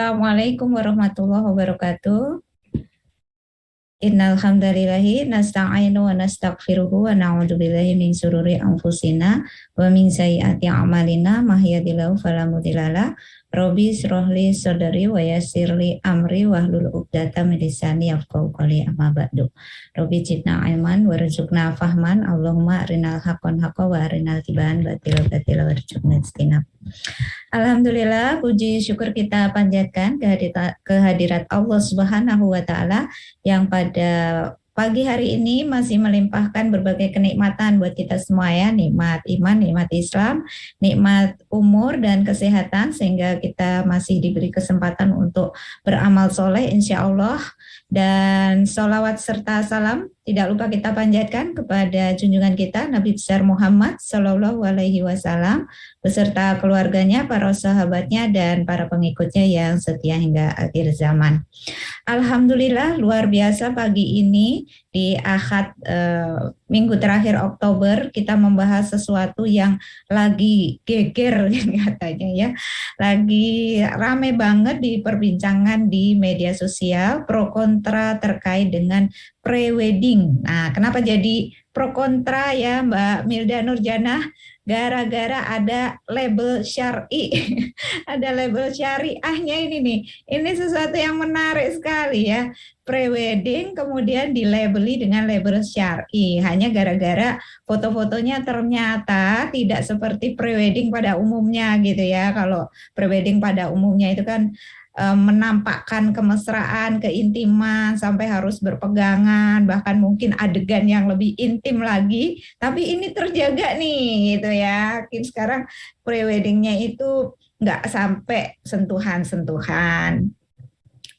Assalamualaikum warahmatullahi wabarakatuh. Innal hamdalillahi nasta'inu wa nastaghfiruhu wa na'udzu billahi min syururi anfusina wa min sayyiati a'malina may yahdihillahu fala mudhillalah. Rabbi shrah li sadri wa yassir li amri wahlul 'uqdatam min lisani yafqahu qawli amma ba'du. Rabbi zidna ilman warzuqna fahman. Allahumma arinal haqqan haqqan wa arinal batilan batilan warzuqna istinab. Alhamdulillah, puji syukur kita panjatkan kehadirat Allah Subhanahu wa Ta'ala yang pada pagi hari ini masih melimpahkan berbagai kenikmatan buat kita semua ya, nikmat iman, nikmat Islam, nikmat umur dan kesehatan, sehingga kita masih diberi kesempatan untuk beramal soleh insya Allah. Dan sholawat serta salam tidak lupa kita panjatkan kepada junjungan kita Nabi besar Muhammad Sallallahu Alaihi Wasallam beserta keluarganya, para sahabatnya, dan para pengikutnya yang setia hingga akhir zaman. Alhamdulillah, luar biasa pagi ini di Ahad minggu terakhir Oktober kita membahas sesuatu yang lagi geger katanya ya, lagi rame banget di perbincangan di media sosial, pro kontra terkait dengan pre-wedding. Nah, kenapa jadi pro kontra ya Mbak Milda Nurjana? Gara-gara ada label syar'i, ada label syariahnya ini nih. Ini sesuatu yang menarik sekali ya. Pre-wedding kemudian dilabeli dengan label syar'i. Hanya gara-gara foto-fotonya ternyata tidak seperti pre-wedding pada umumnya gitu ya. Kalau pre-wedding pada umumnya itu kan menampakkan kemesraan, keintiman, sampai harus berpegangan, bahkan mungkin adegan yang lebih intim lagi, tapi ini terjaga nih gitu ya. Sekarang pre-weddingnya itu nggak sampai sentuhan-sentuhan,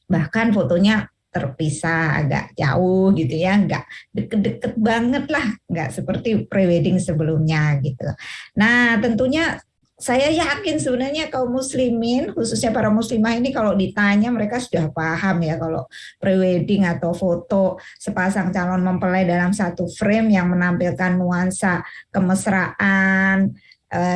bahkan fotonya terpisah agak jauh gitu ya, nggak deket-deket banget lah, nggak seperti pre-wedding sebelumnya gitu. Nah, tentunya saya yakin sebenarnya kaum muslimin, khususnya para muslimah ini, kalau ditanya mereka sudah paham ya kalau prewedding atau foto sepasang calon mempelai dalam satu frame yang menampilkan nuansa kemesraan,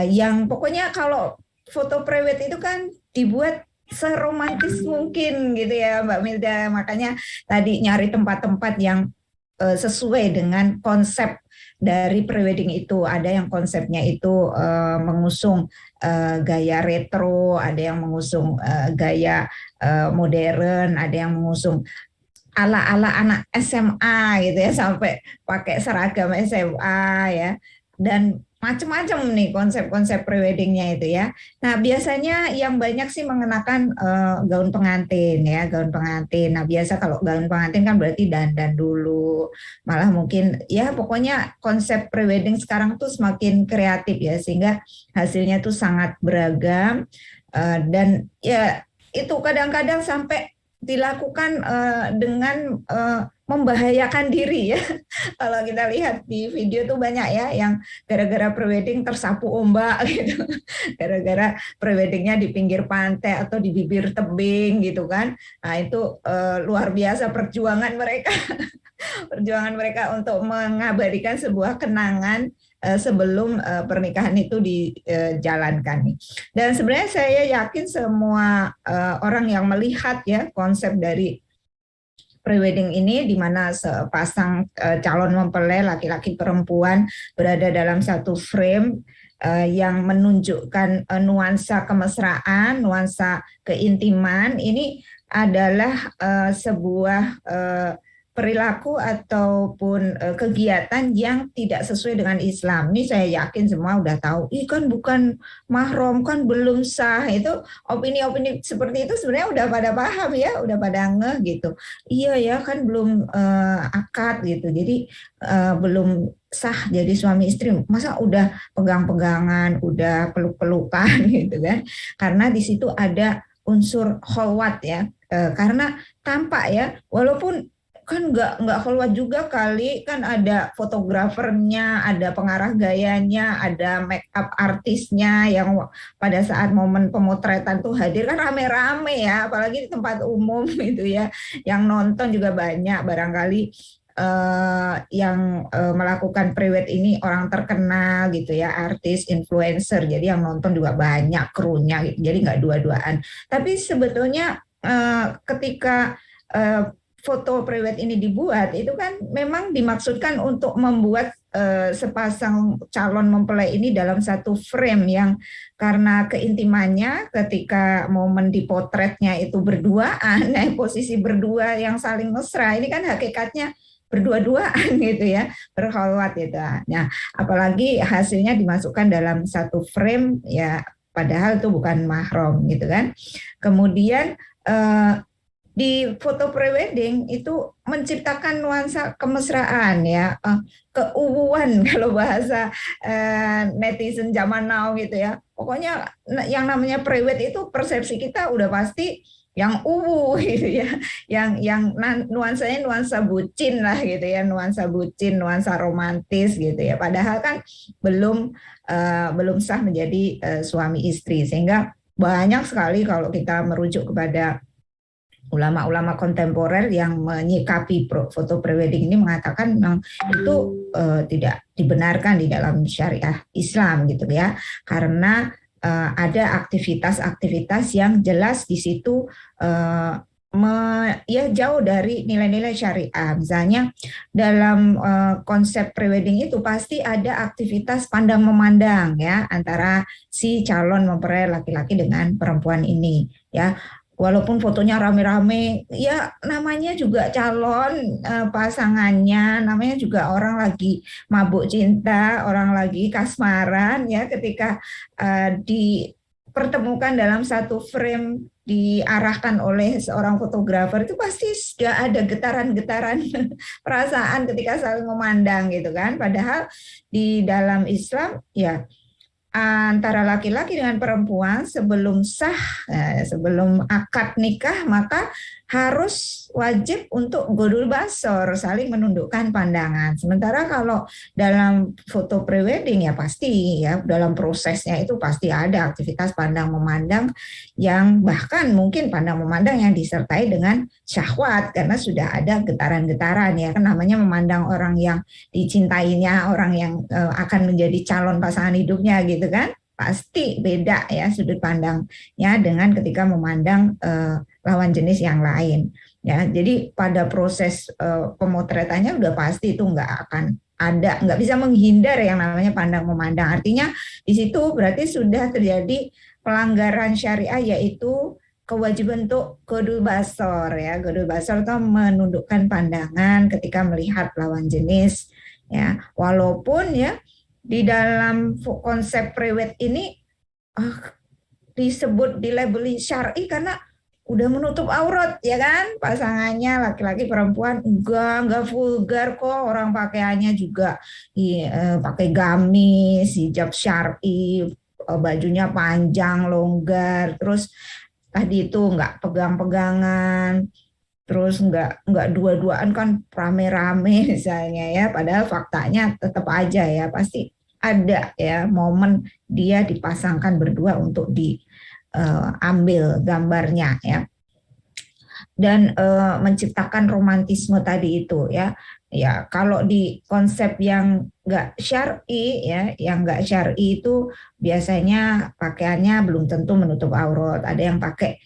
yang pokoknya kalau foto prewed itu kan dibuat seromantis mungkin gitu ya Mbak Milda. Makanya tadi nyari tempat-tempat yang sesuai dengan konsep dari prewedding itu. Ada yang konsepnya itu mengusung gaya retro, ada yang mengusung gaya modern, ada yang mengusung ala-ala anak SMA gitu ya, sampai pakai seragam SMA ya, dan macam-macam nih konsep-konsep preweddingnya itu ya. Nah, biasanya yang banyak sih mengenakan gaun pengantin ya, gaun pengantin. Nah, biasa kalau gaun pengantin kan berarti dandan dulu. Malah mungkin ya pokoknya konsep prewedding sekarang tuh semakin kreatif ya, sehingga hasilnya tuh sangat beragam, dan ya itu kadang-kadang sampai dilakukan dengan membahayakan diri ya. Kalau kita lihat di video tuh banyak ya yang gara-gara prewedding tersapu ombak gitu. Gara-gara preweddingnya di pinggir pantai atau di bibir tebing gitu kan. Nah, itu luar biasa perjuangan mereka. Perjuangan mereka untuk mengabadikan sebuah kenangan sebelum pernikahan itu dijalankan. Dan sebenarnya saya yakin semua orang yang melihat ya konsep dari prewedding ini, di mana sepasang calon mempelai laki-laki perempuan berada dalam satu frame yang menunjukkan nuansa kemesraan, nuansa keintiman. Ini adalah sebuah perilaku ataupun kegiatan yang tidak sesuai dengan Islam. Ini saya yakin semua udah tahu. Ih, kan bukan mahram, kan belum sah. Itu opini-opini seperti itu sebenarnya udah pada paham ya, udah pada ngeh gitu. Iya ya, kan belum akad gitu. Jadi belum sah jadi suami istri. Masa udah pegang-pegangan, udah peluk-pelukan gitu kan. Karena di situ ada unsur kholwat ya. Karena tampak ya, walaupun kan nggak keluar juga kali, kan ada fotografernya, ada pengarah gayanya, ada make up artisnya yang pada saat momen pemotretan tuh hadir, kan rame-rame ya, apalagi di tempat umum itu ya, yang nonton juga banyak barangkali yang melakukan prewed ini orang terkenal gitu ya, artis, influencer. Jadi yang nonton juga banyak krunya gitu. Jadi nggak dua-duaan. Tapi sebetulnya ketika foto prewed ini dibuat itu kan memang dimaksudkan untuk membuat sepasang calon mempelai ini dalam satu frame yang karena keintimannya ketika momen dipotretnya itu berduaan, posisi berdua yang saling mesra, ini kan hakikatnya berdua-duaan gitu ya, berkholwat gitu. Nah, apalagi hasilnya dimasukkan dalam satu frame ya, padahal itu bukan mahram gitu kan. Kemudian di foto prewedding itu menciptakan nuansa kemesraan ya, keuuan kalau bahasa netizen zaman now gitu ya. Pokoknya yang namanya prewed itu persepsi kita udah pasti yang gitu ya, yang nuansanya nuansa bucin lah gitu ya, nuansa bucin, nuansa romantis gitu ya. Padahal kan belum sah menjadi suami istri, sehingga banyak sekali kalau kita merujuk kepada ulama-ulama kontemporer yang menyikapi foto prewedding ini mengatakan memang itu tidak dibenarkan di dalam syariah Islam gitu ya, karena ada aktivitas-aktivitas yang jelas di situ ya jauh dari nilai-nilai syariah. Misalnya dalam konsep prewedding itu pasti ada aktivitas pandang memandang ya antara si calon mempelai laki-laki dengan perempuan ini ya. Walaupun fotonya rame-rame, ya namanya juga calon pasangannya, namanya juga orang lagi mabuk cinta, orang lagi kasmaran ya, ketika dipertemukan dalam satu frame diarahkan oleh seorang fotografer itu pasti sudah ada getaran-getaran perasaan ketika saling memandang gitu kan. Padahal di dalam Islam ya antara laki-laki dengan perempuan sebelum sah, sebelum akad nikah, maka harus wajib untuk godul basor, saling menundukkan pandangan. Sementara kalau dalam foto prewedding ya pasti ya dalam prosesnya itu pasti ada aktivitas pandang memandang yang bahkan mungkin pandang memandang yang disertai dengan syahwat karena sudah ada getaran-getaran ya, kan namanya memandang orang yang dicintainya, orang yang akan menjadi calon pasangan hidupnya gitu kan, pasti beda ya sudut pandangnya dengan ketika memandang lawan jenis yang lain ya. Jadi pada proses pemotretannya udah pasti itu nggak akan ada, nggak bisa menghindar yang namanya pandang memandang. Artinya di situ berarti sudah terjadi pelanggaran syariah, yaitu kewajiban untuk godul basor ya. Godul basor itu menundukkan pandangan ketika melihat lawan jenis ya. Walaupun ya di dalam konsep prewed ini disebut dilabeli syar'i karena udah menutup aurat ya kan, pasangannya laki-laki perempuan enggak vulgar kok, orang pakaiannya juga pakai gamis, hijab syar'i, bajunya panjang longgar, terus tadi itu enggak pegang-pegangan, terus enggak dua-duaan kan rame-rame misalnya ya, padahal faktanya tetap aja ya pasti ada ya momen dia dipasangkan berdua untuk diambil gambarnya ya, dan menciptakan romantisme tadi itu ya. Ya kalau di konsep yang nggak syar'i ya, yang nggak syar'i itu biasanya pakaiannya belum tentu menutup aurat, ada yang pakai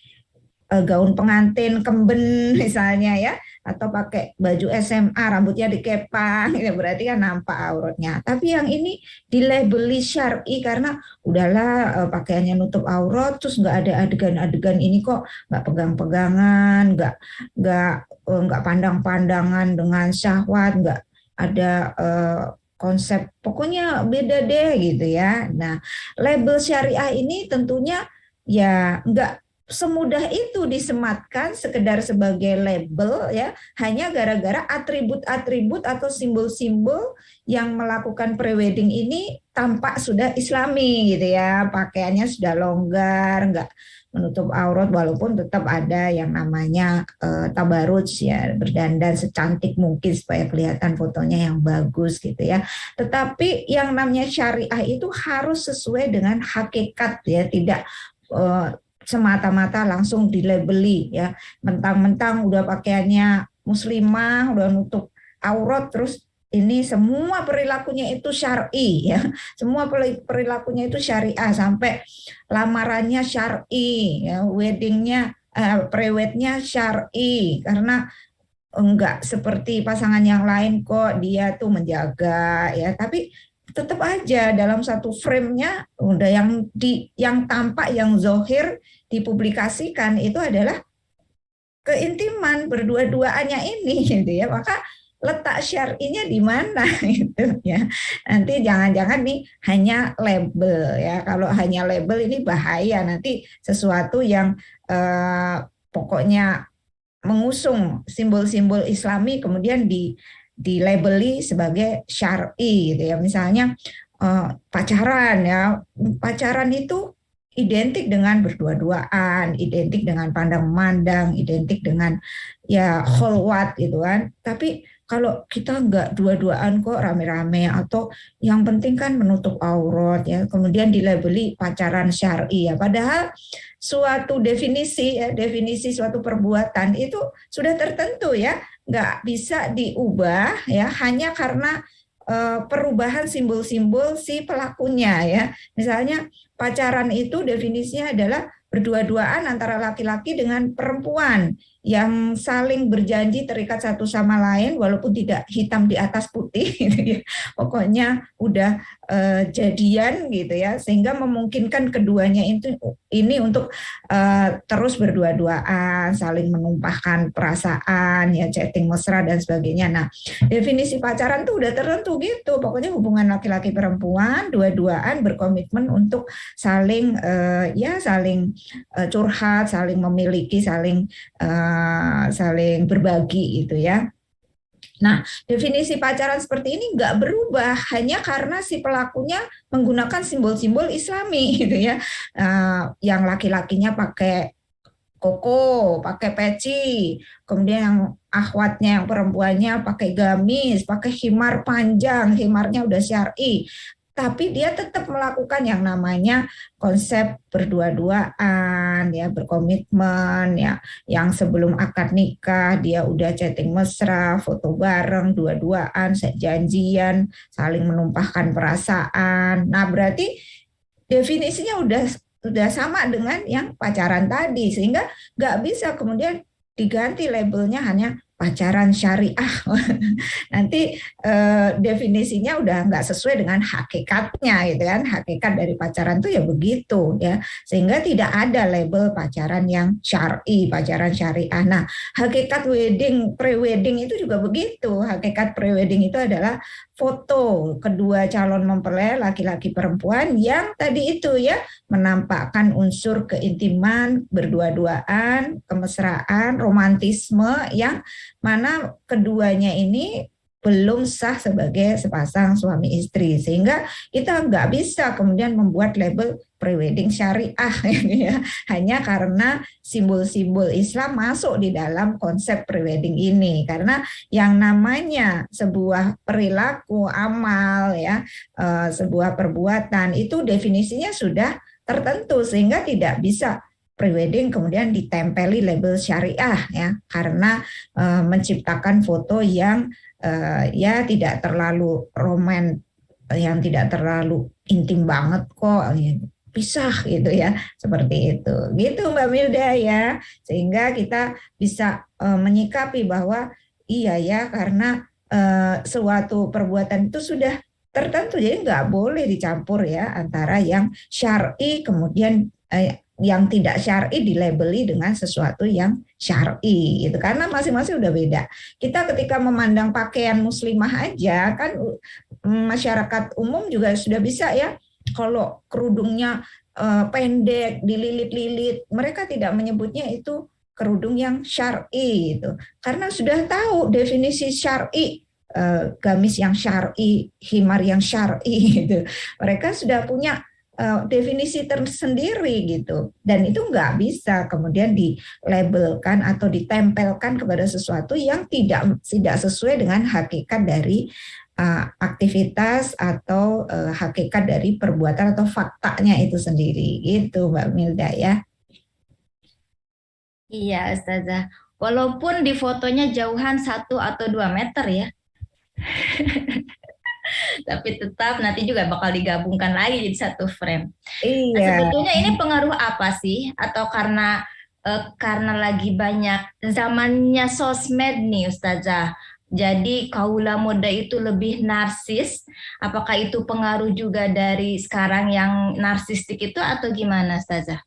gaun pengantin kemben misalnya ya, atau pakai baju SMA rambutnya dikepang ya, berarti kan nampak auratnya. Tapi yang ini dilabeli syar'i karena udahlah pakaiannya nutup aurat, terus nggak ada adegan-adegan ini kok, nggak pegang-pegangan, nggak pandang-pandangan dengan syahwat, nggak ada konsep, pokoknya beda deh gitu ya. Nah, label syariah ini tentunya ya nggak semudah itu disematkan sekedar sebagai label ya, hanya gara-gara atribut-atribut atau simbol-simbol yang melakukan prewedding ini tampak sudah islami gitu ya, pakaiannya sudah longgar, nggak menutup aurat, walaupun tetap ada yang namanya tabaruj ya, berdandan secantik mungkin supaya kelihatan fotonya yang bagus gitu ya. Tetapi yang namanya syariah itu harus sesuai dengan hakikat ya, tidak semata-mata langsung dilabeli ya, mentang-mentang udah pakaiannya muslimah, udah nutup aurat terus ini semua perilakunya itu syar'i ya. Semua perilakunya itu syariah sampai lamarannya syar'i ya, weddingnya prewednya syar'i karena enggak seperti pasangan yang lain kok dia tuh menjaga ya, tapi tetap aja dalam satu frame-nya udah yang tampak yang zohir dipublikasikan itu adalah keintiman berdua-duaannya ini gitu ya, maka letak syar'inya di mana gitu ya. Nanti jangan-jangan nih hanya label ya. Kalau hanya label ini bahaya, nanti sesuatu yang pokoknya mengusung simbol-simbol Islami kemudian dilabeli sebagai syar'i gitu ya. Misalnya pacaran ya. Pacaran itu identik dengan berdua-duaan, identik dengan pandang memandang, identik dengan ya kholwat gitu kan. Tapi kalau kita nggak dua-duaan kok rame-rame atau yang penting kan menutup aurat ya, kemudian dilabeli pacaran syar'i ya. Padahal suatu definisi ya, definisi suatu perbuatan itu sudah tertentu ya, nggak bisa diubah ya hanya karena perubahan simbol-simbol si pelakunya ya. Misalnya pacaran itu definisinya adalah berdua-duaan antara laki-laki dengan perempuan yang saling berjanji terikat satu sama lain walaupun tidak hitam di atas putih gitu ya. Pokoknya udah jadian gitu ya, sehingga memungkinkan keduanya itu ini untuk terus berdua-duaan, saling menumpahkan perasaan ya, chatting mesra dan sebagainya. Nah, definisi pacaran tuh udah tertentu gitu. Pokoknya hubungan laki-laki perempuan dua-duaan berkomitmen untuk saling saling curhat, saling memiliki, saling berbagi gitu ya. Nah, definisi pacaran seperti ini nggak berubah hanya karena si pelakunya menggunakan simbol-simbol Islami gitu ya. Yang laki-lakinya pakai koko, pakai peci, kemudian yang akhwatnya yang perempuannya pakai gamis, pakai khimar panjang, khimarnya udah syar'i, tapi dia tetap melakukan yang namanya konsep berdua-duaan ya, berkomitmen ya, yang sebelum akad nikah dia udah chatting mesra, foto bareng, dua-duaan, janjian, saling menumpahkan perasaan. Nah, berarti definisinya udah sama dengan yang pacaran tadi, sehingga nggak bisa kemudian diganti labelnya hanya pacaran syariah. Nanti definisinya udah nggak sesuai dengan hakikatnya gitu kan. Hakikat dari pacaran tuh ya begitu ya, sehingga tidak ada label pacaran yang syar'i, pacaran syariah. Nah, hakikat wedding, pre-wedding itu juga begitu. Hakikat pre-wedding itu adalah foto kedua calon mempelai laki-laki perempuan yang tadi itu ya, menampakkan unsur keintiman, berdua-duaan, kemesraan, romantisme yang mana keduanya ini belum sah sebagai sepasang suami istri, sehingga kita nggak bisa kemudian membuat label prewedding syariah ya, hanya karena simbol-simbol Islam masuk di dalam konsep prewedding ini. Karena yang namanya sebuah perilaku, amal ya, sebuah perbuatan itu definisinya sudah tertentu, sehingga tidak bisa prewedding kemudian ditempeli label syariah ya, karena menciptakan foto yang ya tidak terlalu yang tidak terlalu intim banget kok, pisah gitu ya, seperti itu gitu Mbak Milda ya, sehingga kita bisa menyikapi bahwa iya ya, karena suatu perbuatan itu sudah tertentu, jadi nggak boleh dicampur ya antara yang syar'i kemudian yang tidak syar'i dilabeli dengan sesuatu yang syar'i gitu, karena masing-masing udah beda. Kita ketika memandang pakaian muslimah aja kan, masyarakat umum juga sudah bisa ya, kalau kerudungnya pendek dililit-lilit, mereka tidak menyebutnya itu kerudung yang syar'i itu, karena sudah tahu definisi syar'i, gamis yang syar'i, himar yang syar'i gitu. Mereka sudah punya definisi tersendiri gitu, dan itu nggak bisa kemudian dilabelkan atau ditempelkan kepada sesuatu yang tidak sesuai dengan hakikat dari aktivitas atau hakikat dari perbuatan atau faktanya itu sendiri gitu Mbak Milda ya. Iya, Ustazah. Walaupun di fotonya jauhan 1 atau 2 meter ya, Tapi tetap nanti juga bakal digabungkan lagi jadi satu frame. Nah, Iya. sebetulnya ini pengaruh apa sih? Atau karena lagi banyak zamannya sosmed nih Ustazah. Jadi kaula muda itu lebih narsis. Apakah itu pengaruh juga dari sekarang yang narsistik itu atau gimana Ustazah?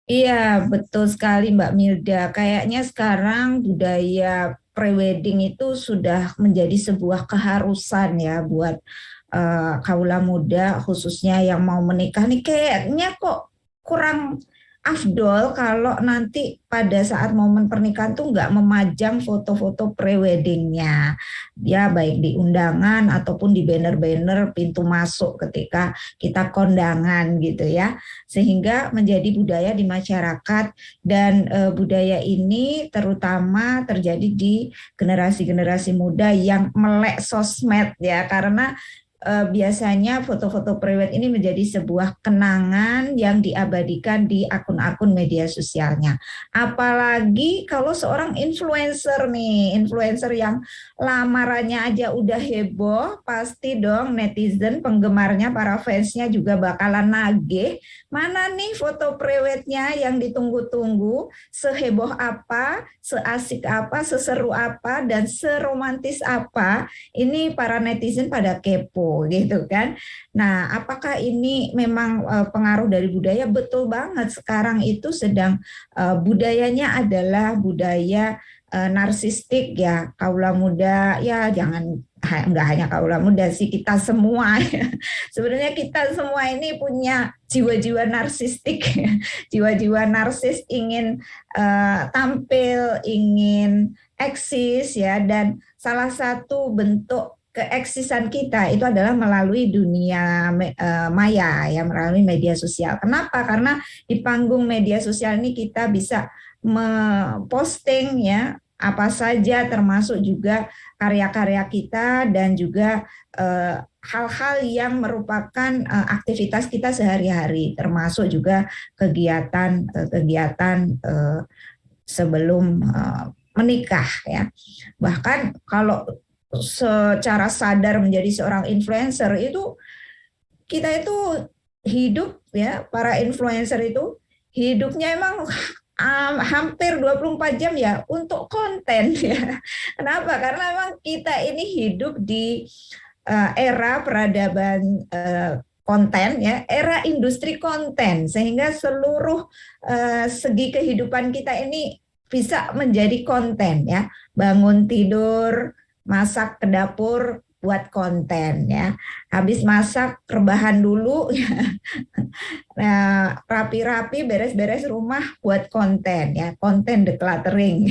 Iya, betul sekali Mbak Milda. Kayaknya sekarang budaya prewedding itu sudah menjadi sebuah keharusan ya buat kaula muda khususnya yang mau menikah nih kayaknya kok kurang afdol kalau nanti pada saat momen pernikahan tuh nggak memajang foto-foto preweddingnya ya baik di undangan ataupun di banner-banner pintu masuk ketika kita kondangan gitu ya sehingga menjadi budaya di masyarakat dan budaya ini terutama terjadi di generasi-generasi muda yang melek sosmed ya karena biasanya foto-foto prewed ini menjadi sebuah kenangan yang diabadikan di akun-akun media sosialnya. Apalagi kalau seorang influencer nih, influencer yang lamarannya aja udah heboh, pasti dong netizen, penggemarnya, para fansnya juga bakalan nagih. Mana nih foto prewednya yang ditunggu-tunggu, seheboh apa, seasik apa, seseru apa, dan seromantis apa ini para netizen pada kepo gitu kan. Nah, apakah ini memang pengaruh dari budaya? Betul banget. Sekarang itu sedang budayanya adalah budaya narsistik ya. Kaula muda ya jangan nggak hanya kaula muda sih kita semua ya. Sebenarnya kita semua ini punya jiwa-jiwa narsistik, jiwa-jiwa narsis ingin tampil, ingin eksis ya dan salah satu bentuk keeksisan kita itu adalah melalui dunia maya ya melalui media sosial. Kenapa? Karena di panggung media sosial ini kita bisa memposting ya apa saja termasuk juga karya-karya kita dan juga hal-hal yang merupakan aktivitas kita sehari-hari termasuk juga kegiatan-kegiatan sebelum menikah ya. Bahkan kalau secara sadar menjadi seorang influencer itu kita itu hidup ya para influencer itu hidupnya emang hampir 24 jam ya untuk konten ya. Kenapa? Karena memang kita ini hidup di era peradaban konten ya, era industri konten sehingga seluruh segi kehidupan kita ini bisa menjadi konten ya. Bangun tidur, masak ke dapur buat konten ya. Habis masak rebahan dulu ya. Nah, rapi-rapi beres-beres rumah buat konten ya, konten decluttering.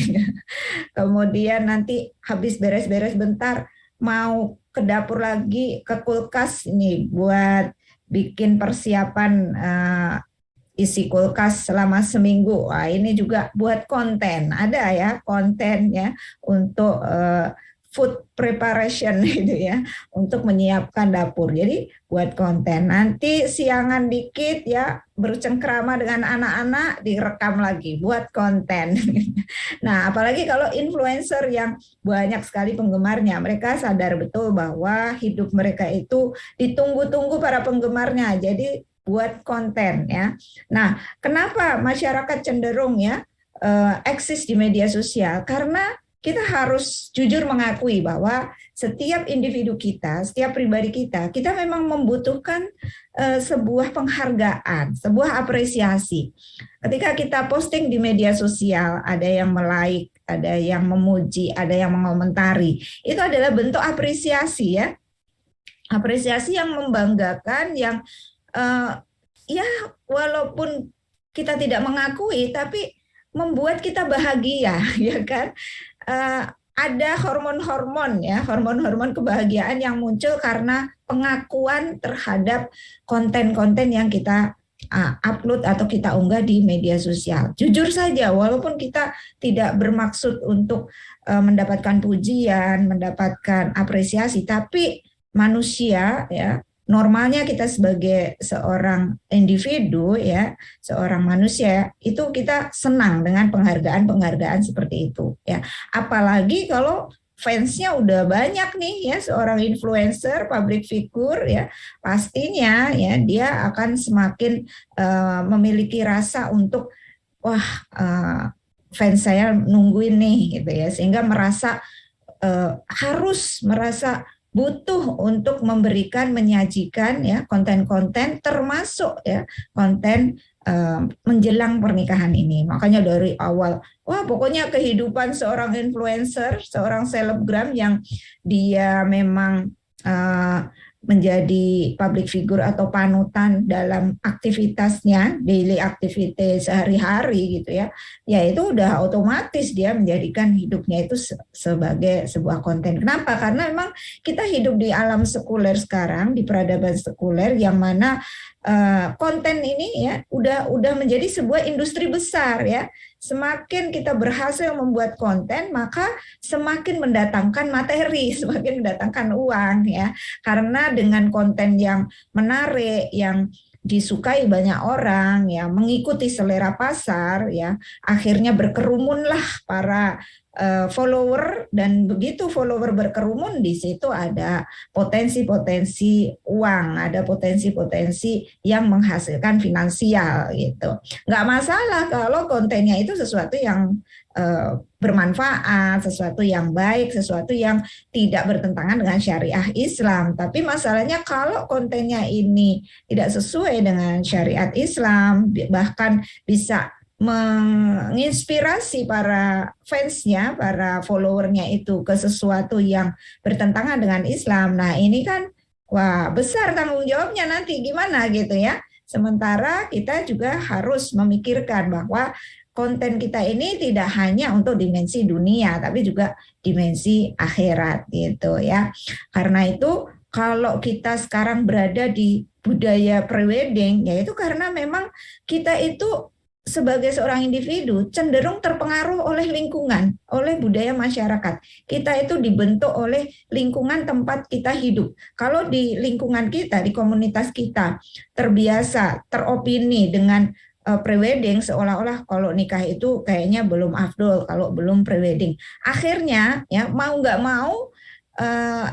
Kemudian nanti habis beres-beres bentar mau ke dapur lagi ke kulkas ini buat bikin persiapan isi kulkas selama seminggu. Wah, ini juga buat konten. Ada ya konten ya untuk food preparation gitu ya untuk menyiapkan dapur. Jadi buat konten. Nanti siangan dikit ya bercengkrama dengan anak-anak direkam lagi buat konten. Nah, apalagi kalau influencer yang banyak sekali penggemarnya, mereka sadar betul bahwa hidup mereka itu ditunggu-tunggu para penggemarnya. Jadi buat konten ya. Nah, kenapa masyarakat cenderung ya eksis di media sosial? Karena kita harus jujur mengakui bahwa setiap individu kita, setiap pribadi kita, kita memang membutuhkan sebuah penghargaan, sebuah apresiasi. Ketika kita posting di media sosial, ada yang like, ada yang memuji, ada yang mengomentari, itu adalah bentuk apresiasi ya, apresiasi yang membanggakan, yang ya walaupun kita tidak mengakui, tapi membuat kita bahagia, ya kan? uh, ada hormon-hormon ya, hormon-hormon kebahagiaan yang muncul karena pengakuan terhadap konten-konten yang kita upload atau kita unggah di media sosial. Jujur saja, walaupun kita tidak bermaksud untuk mendapatkan pujian, mendapatkan apresiasi, tapi manusia ya normalnya kita sebagai seorang individu ya, seorang manusia itu kita senang dengan penghargaan-penghargaan seperti itu ya. Apalagi kalau fansnya udah banyak nih ya, seorang influencer, public figure ya, pastinya ya dia akan semakin memiliki rasa untuk wah, fans saya nungguin nih gitu ya, sehingga harus merasa butuh untuk menyajikan ya konten-konten, termasuk ya konten menjelang pernikahan ini. Makanya dari awal, wah pokoknya kehidupan seorang influencer, seorang selebgram yang dia memang menjadi public figure atau panutan dalam aktivitasnya, daily activity sehari-hari gitu ya, ya itu udah otomatis dia menjadikan hidupnya itu sebagai sebuah konten. Kenapa? Karena memang kita hidup di alam sekuler sekarang, di peradaban sekuler yang mana konten ini ya udah menjadi sebuah industri besar ya. Semakin kita berhasil membuat konten, maka semakin mendatangkan materi, semakin mendatangkan uang ya. Karena dengan konten yang menarik, yang disukai banyak orang ya, mengikuti selera pasar ya, akhirnya berkerumunlah para follower, dan begitu follower berkerumun, di situ ada potensi-potensi uang, ada potensi-potensi yang menghasilkan finansial gitu. Nggak masalah kalau kontennya itu sesuatu yang bermanfaat, sesuatu yang baik, sesuatu yang tidak bertentangan dengan syariah Islam. Tapi masalahnya kalau kontennya ini tidak sesuai dengan syariat Islam, bahkan bisa menginspirasi para fansnya, para followernya itu ke sesuatu yang bertentangan dengan Islam. Nah ini kan, wah besar tanggung jawabnya nanti gimana gitu ya. Sementara kita juga harus memikirkan bahwa konten kita ini tidak hanya untuk dimensi dunia, tapi juga dimensi akhirat gitu ya. Karena itu kalau kita sekarang berada di budaya prewedding, yaitu karena memang kita itu sebagai seorang individu cenderung terpengaruh oleh lingkungan, oleh budaya masyarakat. Kita itu dibentuk oleh lingkungan tempat kita hidup. Kalau di lingkungan kita, di komunitas kita, terbiasa, teropini dengan prewedding, seolah-olah kalau nikah itu kayaknya belum afdol kalau belum prewedding. Akhirnya ya mau nggak mau,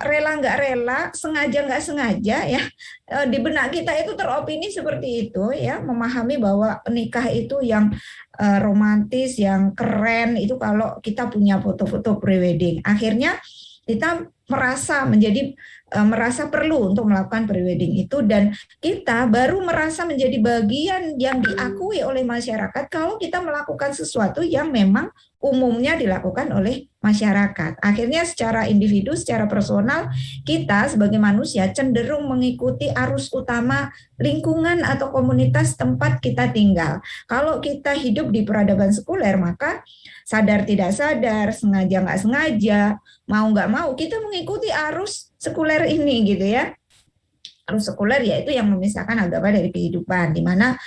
rela nggak rela, sengaja nggak sengaja ya, di benak kita itu teropini seperti itu ya, memahami bahwa nikah itu yang romantis, yang keren itu kalau kita punya foto-foto prewedding. Akhirnya kita merasa perlu untuk melakukan prewedding itu, dan kita baru merasa menjadi bagian yang diakui oleh masyarakat kalau kita melakukan sesuatu yang memang umumnya dilakukan oleh masyarakat. Akhirnya secara individu, secara personal, kita sebagai manusia cenderung mengikuti arus utama lingkungan atau komunitas tempat kita tinggal. Kalau kita hidup di peradaban sekuler, maka sadar tidak sadar, sengaja nggak sengaja, mau nggak mau, kita mengikuti arus sekuler ini gitu ya. Arus sekuler yaitu yang memisahkan agama dari kehidupan, di mana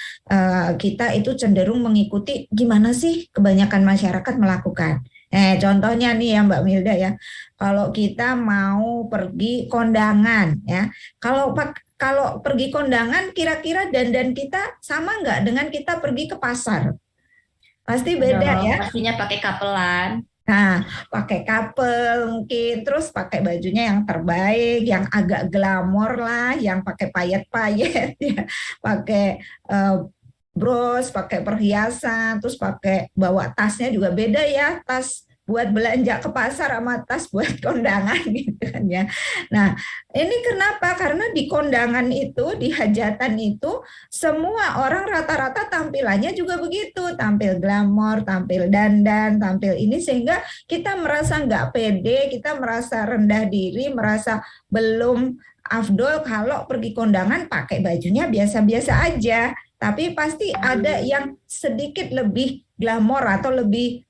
kita itu cenderung mengikuti gimana sih kebanyakan masyarakat melakukan. Contohnya nih ya Mbak Milda ya, kalau kita mau pergi kondangan ya, kalau pergi kondangan kira-kira dandan kita sama nggak dengan kita pergi ke pasar? Pasti beda ya. Pastinya pakai kapelan. Nah, pakai couple mungkin, terus pakai bajunya yang terbaik, yang agak glamor lah, yang pakai payet-payet, ya, pakai bros, pakai perhiasan, terus pakai bawa tasnya juga beda ya, tas buat belanja ke pasar sama tas buat kondangan gitu kan ya. Nah, ini kenapa? Karena di kondangan itu, di hajatan itu, semua orang rata-rata tampilannya juga begitu, tampil glamor, tampil dandan, tampil ini, sehingga kita merasa nggak pede, kita merasa rendah diri, merasa belum afdol kalau pergi kondangan pakai bajunya biasa-biasa aja. Tapi pasti ada yang sedikit lebih glamor atau lebih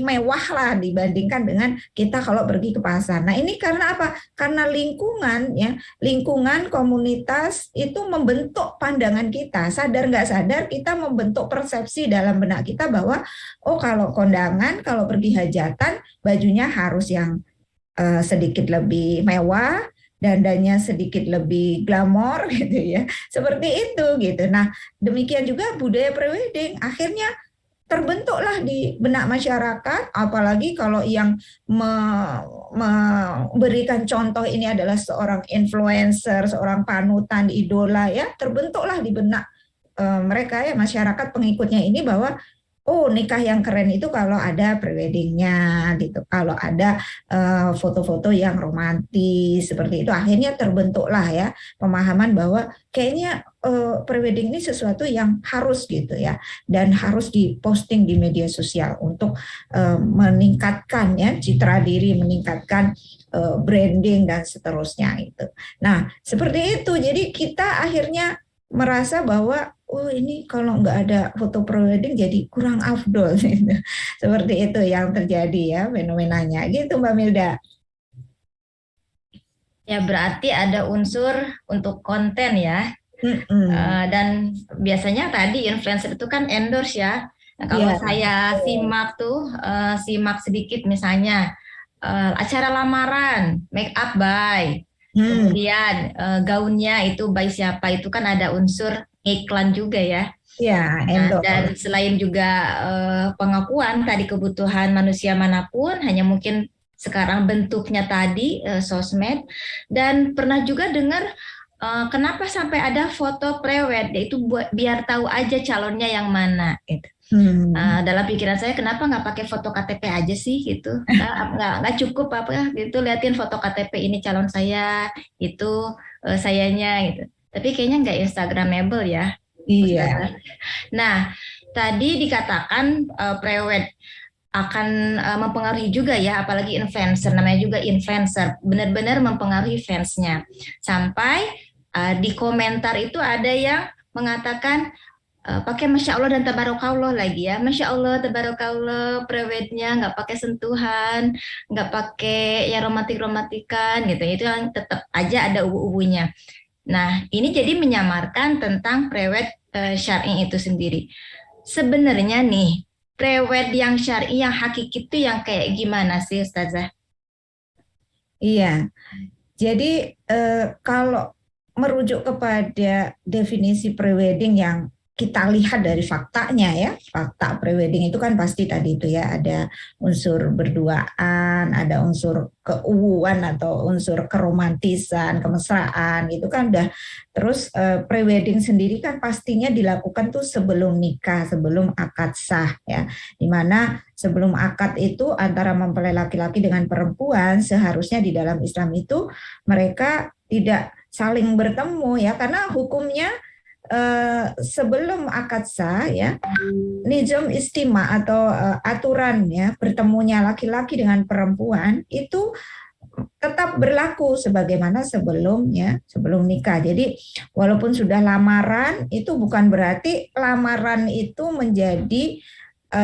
mewah lah dibandingkan dengan kita kalau pergi ke pasar. Nah ini karena apa? Karena lingkungan ya, lingkungan komunitas itu membentuk pandangan kita. Sadar nggak sadar kita membentuk persepsi dalam benak kita bahwa oh kalau kondangan, kalau pergi hajatan bajunya harus yang sedikit lebih mewah, dandannya sedikit lebih glamor gitu ya, seperti itu gitu. Nah demikian juga budaya prewedding, akhirnya terbentuklah di benak masyarakat, apalagi kalau yang memberikan contoh ini adalah seorang influencer, seorang panutan, idola ya, terbentuklah di benak mereka ya, masyarakat pengikutnya ini bahwa oh, nikah yang keren itu kalau ada preweddingnya gitu, kalau ada foto-foto yang romantis seperti itu. Akhirnya terbentuklah ya pemahaman bahwa kayaknya prewedding ini sesuatu yang harus gitu ya, dan harus diposting di media sosial untuk meningkatkan ya citra diri, meningkatkan branding dan seterusnya itu. Nah, seperti itu. Jadi kita akhirnya merasa bahwa oh ini kalau nggak ada foto prewedding jadi kurang afdol gitu. Seperti itu yang terjadi ya fenomenanya gitu Mbak Milda. Ya berarti ada unsur untuk konten ya. Dan biasanya tadi influencer itu kan endorse ya. Nah, kalau saya simak sedikit misalnya acara lamaran, make up by, kemudian gaunnya itu by siapa, itu kan ada unsur iklan juga ya. Ya, Nah, dan selain juga pengakuan tadi kebutuhan manusia manapun, hanya mungkin sekarang bentuknya tadi sosmed, dan pernah juga dengar kenapa sampai ada foto prewed, yaitu biar tahu aja calonnya yang mana gitu. Dalam pikiran saya kenapa nggak pakai foto KTP aja sih gitu, nggak cukup apa gitu, liatin foto KTP ini calon saya, itu sayanya gitu, tapi kayaknya nggak Instagramable ya. Iya. Nah tadi dikatakan prewed akan mempengaruhi juga ya, apalagi influencer, namanya juga influencer, benar-benar mempengaruhi fansnya. Sampai di komentar itu ada yang mengatakan pakai Masya Allah dan Tabarakallah lagi ya. Masya Allah, Tabarakallah, prewednya nggak pakai sentuhan, nggak pakai yang romantik-romantikan gitu. Itu yang tetap aja ada ubu-ubunya. Nah, ini jadi menyamarkan tentang prewed syar'i itu sendiri. Sebenarnya nih, prewed yang syar'i, yang hakiki itu yang kayak gimana sih Ustazah? Iya, jadi kalau merujuk kepada definisi prewedding yang kita lihat dari faktanya ya, fakta prewedding itu kan pasti tadi itu ya, ada unsur berduaan, ada unsur keuuan atau unsur keromantisan, kemesraan, itu kan udah. Terus prewedding sendiri kan pastinya dilakukan tuh sebelum nikah, sebelum akad sah ya, dimana sebelum akad itu antara mempelai laki-laki dengan perempuan seharusnya di dalam Islam itu mereka tidak saling bertemu ya, karena hukumnya sebelum akad sah ya, nizam istima atau aturan ya bertemunya laki-laki dengan perempuan itu tetap berlaku sebagaimana sebelumnya, sebelum nikah. Jadi walaupun sudah lamaran itu bukan berarti lamaran itu menjadi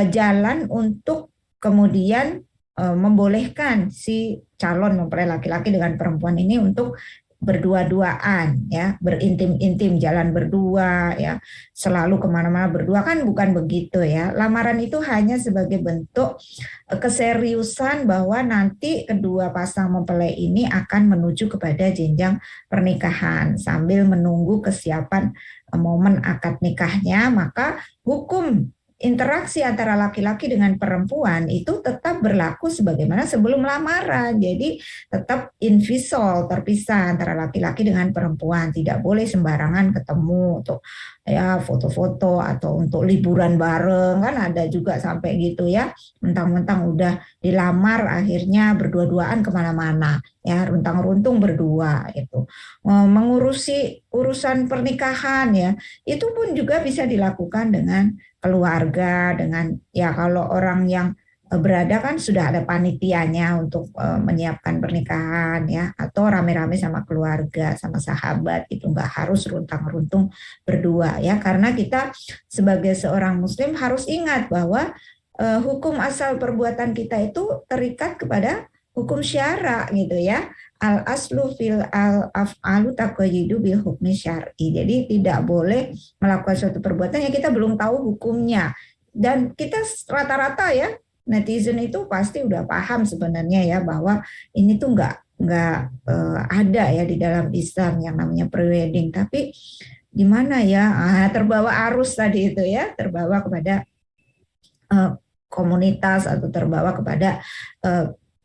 jalan untuk kemudian membolehkan si calon mempelai laki-laki dengan perempuan ini untuk berdua-duaan ya, berintim-intim, jalan berdua ya, selalu kemana-mana berdua, kan bukan begitu ya. Lamaran itu hanya sebagai bentuk keseriusan bahwa nanti kedua pasang mempelai ini akan menuju kepada jenjang pernikahan sambil menunggu kesiapan momen akad nikahnya. Maka hukum interaksi antara laki-laki dengan perempuan itu tetap berlaku sebagaimana sebelum lamaran. Jadi tetap invisol, terpisah antara laki-laki dengan perempuan. Tidak boleh sembarangan ketemu untuk ya foto-foto atau untuk liburan bareng, kan ada juga sampai gitu ya. Mentang-mentang udah dilamar akhirnya berdua-duaan kemana-mana ya, runtang-runtung berdua itu. Mengurusi urusan pernikahan ya, itu pun juga bisa dilakukan dengan keluarga, dengan ya kalau orang yang berada kan sudah ada panitianya untuk menyiapkan pernikahan ya, atau rame-rame sama keluarga, sama sahabat, itu nggak harus runtang-runtung berdua ya, karena kita sebagai seorang muslim harus ingat bahwa hukum asal perbuatan kita itu terikat kepada hukum syara gitu ya. Al aslu fil al af'alu taqayyidu bil hukmi syar'i. Jadi tidak boleh melakukan suatu perbuatan yang kita belum tahu hukumnya. Dan kita rata-rata ya netizen itu pasti udah paham sebenarnya ya bahwa ini tuh nggak ada ya di dalam Islam yang namanya prewedding. Tapi gimana ya, terbawa arus tadi itu ya, terbawa kepada komunitas atau terbawa kepada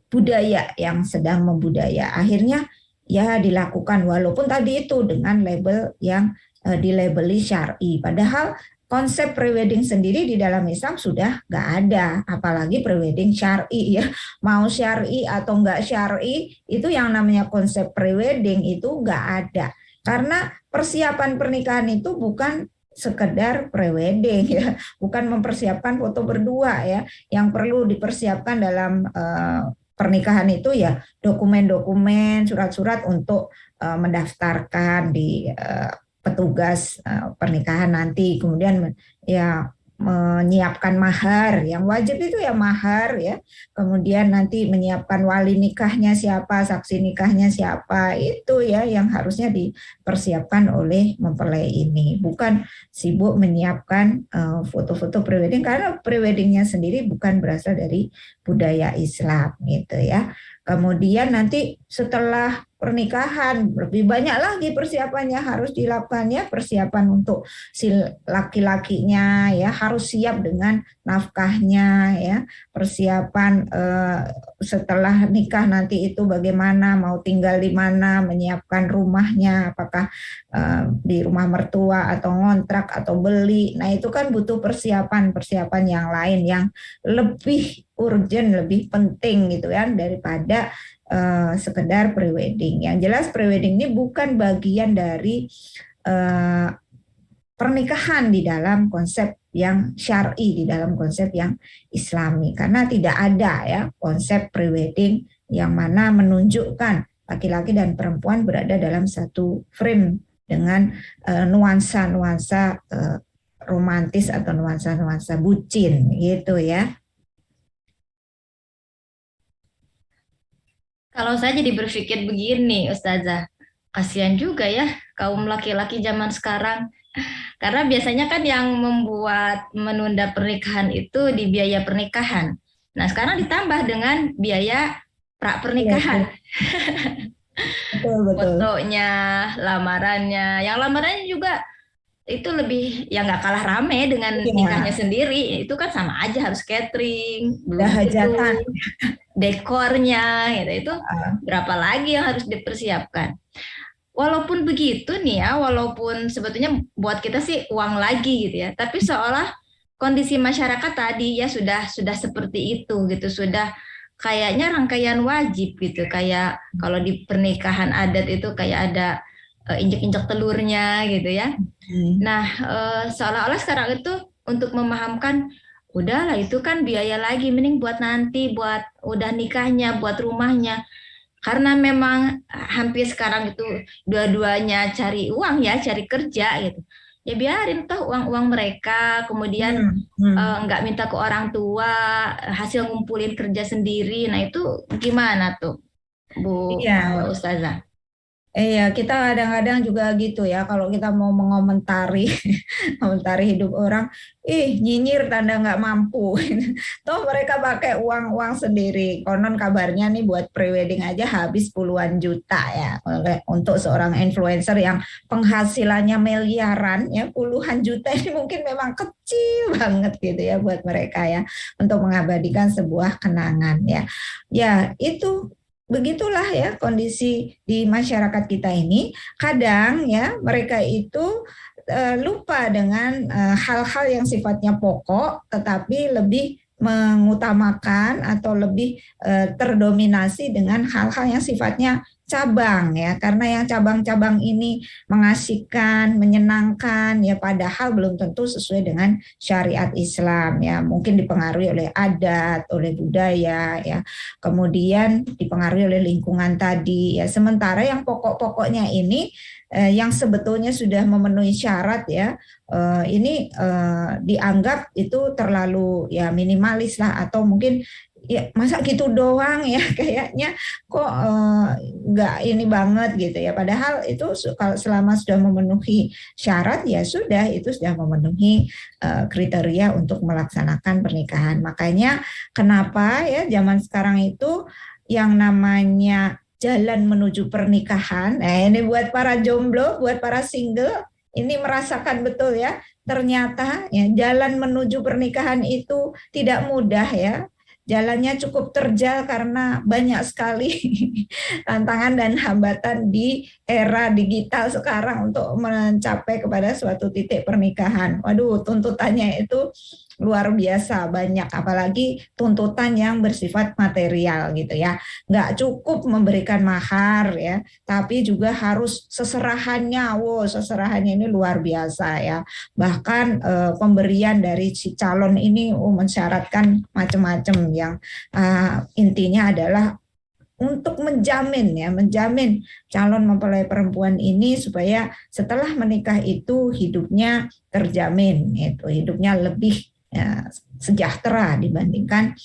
budaya yang sedang membudaya. Akhirnya ya dilakukan walaupun tadi itu dengan label yang dilabeli syar'i. Padahal konsep prewedding sendiri di dalam Islam sudah nggak ada, apalagi prewedding syar'i ya. Mau syar'i atau nggak syar'i itu yang namanya konsep prewedding itu nggak ada. Karena persiapan pernikahan itu bukan sekedar prewedding ya, bukan mempersiapkan foto berdua ya. Yang perlu dipersiapkan dalam pernikahan itu ya dokumen-dokumen, surat-surat untuk mendaftarkan di petugas pernikahan nanti, kemudian ya menyiapkan mahar, yang wajib itu ya mahar ya, kemudian nanti menyiapkan wali nikahnya siapa, saksi nikahnya siapa, itu ya yang harusnya dipersiapkan oleh mempelai ini, bukan sibuk menyiapkan foto-foto prewedding karena preweddingnya sendiri bukan berasal dari budaya Islam gitu ya. Kemudian nanti setelah pernikahan lebih banyak lagi persiapannya harus dilakukan ya, persiapan untuk si laki-lakinya ya harus siap dengan nafkahnya ya, persiapan setelah nikah nanti itu bagaimana, mau tinggal di mana, menyiapkan rumahnya apakah di rumah mertua atau ngontrak atau beli. Nah, itu kan butuh persiapan-persiapan yang lain yang lebih urgent, lebih penting gitu kan daripada sekedar prewedding. Yang jelas prewedding ini bukan bagian dari pernikahan di dalam konsep yang syar'i, di dalam konsep yang Islami, karena tidak ada ya konsep prewedding yang mana menunjukkan laki-laki dan perempuan berada dalam satu frame dengan nuansa-nuansa romantis atau nuansa-nuansa bucin gitu ya. Kalau saya jadi berpikir begini, Ustazah, kasihan juga ya kaum laki-laki zaman sekarang. Karena biasanya kan yang membuat menunda pernikahan itu di biaya pernikahan. Nah, sekarang ditambah dengan biaya pra pernikahan. Betul, betul. Fotonya, lamarannya. Yang lamarannya juga itu lebih ya nggak kalah rame dengan nikahnya sendiri. Itu kan sama aja harus catering, belum hajatan, dekornya gitu. Itu berapa lagi yang harus dipersiapkan. Walaupun begitu nih ya, walaupun sebetulnya buat kita sih uang lagi gitu ya, tapi seolah kondisi masyarakat tadi ya sudah seperti itu gitu, sudah kayaknya rangkaian wajib gitu, kayak kalau di pernikahan adat itu kayak ada injek-injek telurnya gitu ya. Nah, seolah-olah sekarang itu untuk memahamkan udahlah itu kan biaya lagi, mending buat nanti, buat udah nikahnya, buat rumahnya. Karena memang hampir sekarang itu dua-duanya cari uang ya, cari kerja gitu. Ya biarin toh uang-uang mereka, kemudian nggak minta ke orang tua, hasil ngumpulin kerja sendiri. Nah itu gimana tuh, Bu Ustazah? Iya, kita kadang-kadang juga gitu ya, kalau kita mau mengomentari komentari hidup orang, nyinyir tanda nggak mampu. Toh mereka pakai uang-uang sendiri. Konon kabarnya nih buat prewedding aja habis puluhan juta ya untuk seorang influencer yang penghasilannya miliaran ya, puluhan juta ini mungkin memang kecil banget gitu ya buat mereka ya untuk mengabadikan sebuah kenangan ya. Ya, itu begitulah ya kondisi di masyarakat kita ini. Kadang ya mereka itu lupa dengan hal-hal yang sifatnya pokok, tetapi lebih mengutamakan atau lebih terdominasi dengan hal-hal yang sifatnya cabang ya, karena yang cabang-cabang ini mengasihkan, menyenangkan ya, padahal belum tentu sesuai dengan syariat Islam ya, mungkin dipengaruhi oleh adat, oleh budaya ya, kemudian dipengaruhi oleh lingkungan tadi ya, sementara yang pokok-pokoknya ini yang sebetulnya sudah memenuhi syarat ya, ini dianggap itu terlalu ya minimalis lah, atau mungkin ya masa gitu doang ya, kayaknya kok nggak ini banget gitu ya, padahal itu kalau selama sudah memenuhi syarat ya sudah, itu sudah memenuhi kriteria untuk melaksanakan pernikahan. Makanya kenapa ya zaman sekarang itu yang namanya jalan menuju pernikahan, nah ini buat para jomblo, buat para single ini merasakan betul ya, ternyata ya jalan menuju pernikahan itu tidak mudah ya. Jalannya cukup terjal karena banyak sekali tantangan dan hambatan di era digital sekarang untuk mencapai kepada suatu titik pernikahan. Waduh, tuntutannya itu luar biasa banyak, apalagi tuntutan yang bersifat material gitu ya. Nggak cukup memberikan mahar ya, tapi juga harus seserahannya. Wow, seserahannya ini luar biasa ya. Bahkan pemberian dari si calon ini mensyaratkan macam-macam yang intinya adalah untuk menjamin calon mempelai perempuan ini supaya setelah menikah itu hidupnya terjamin, itu hidupnya lebih sejahtera dibandingkan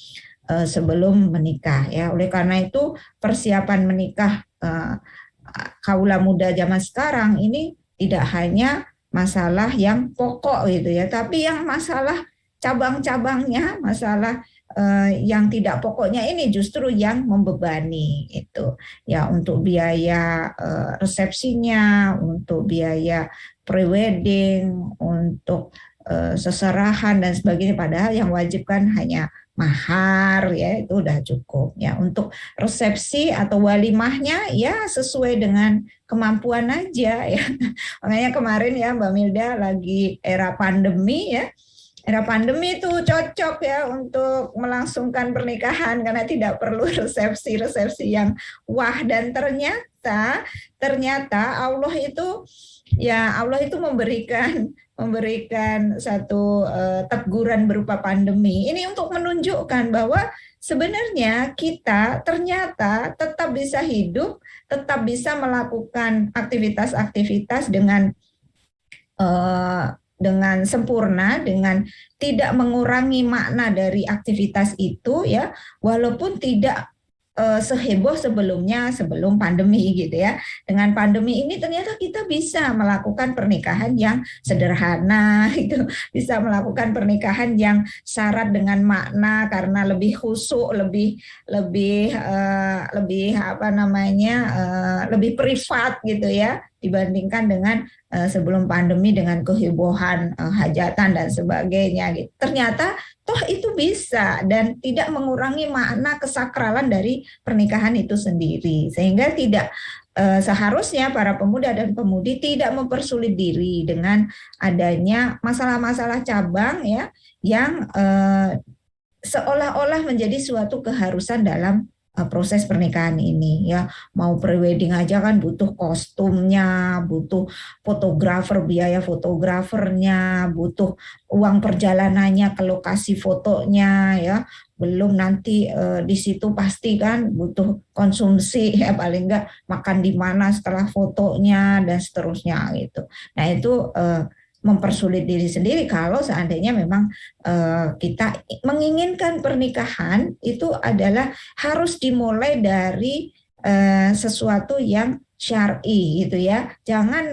sebelum menikah ya. Oleh karena itu persiapan menikah kaula muda zaman sekarang ini tidak hanya masalah yang pokok gitu ya, tapi yang masalah cabang-cabangnya, masalah yang tidak pokoknya ini justru yang membebani itu ya, untuk biaya resepsinya, untuk biaya prewedding, untuk seserahan dan sebagainya, padahal yang wajib kan hanya mahar ya, itu udah cukup ya. Untuk resepsi atau walimahnya ya sesuai dengan kemampuan aja ya. Makanya kemarin ya Mbak Milda lagi era pandemi ya, era pandemi itu cocok ya untuk melangsungkan pernikahan karena tidak perlu resepsi yang wah. Dan ternyata Allah itu memberikan satu teguran berupa pandemi ini untuk menunjukkan bahwa sebenarnya kita ternyata tetap bisa hidup, tetap bisa melakukan aktivitas-aktivitas dengan sempurna, dengan tidak mengurangi makna dari aktivitas itu ya, walaupun tidak seheboh sebelum pandemi gitu ya. Dengan pandemi ini ternyata kita bisa melakukan pernikahan yang sederhana itu, bisa melakukan pernikahan yang syarat dengan makna karena lebih khusyuk, lebih lebih privat gitu ya, dibandingkan dengan sebelum pandemi dengan kehebohan hajatan dan sebagainya gitu. Ternyata toh itu bisa dan tidak mengurangi makna kesakralan dari pernikahan itu sendiri, sehingga tidak seharusnya para pemuda dan pemudi tidak mempersulit diri dengan adanya masalah-masalah cabang ya, yang seolah-olah menjadi suatu keharusan dalam proses pernikahan ini ya. Mau prewedding aja kan butuh kostumnya, butuh fotografer, biaya fotografernya, butuh uang perjalanannya ke lokasi fotonya ya. Belum nanti di situ pasti kan butuh konsumsi ya, paling enggak makan di mana setelah fotonya dan seterusnya gitu. Nah itu mempersulit diri sendiri kalau seandainya memang kita menginginkan pernikahan itu adalah harus dimulai dari sesuatu yang syar'i gitu ya. Jangan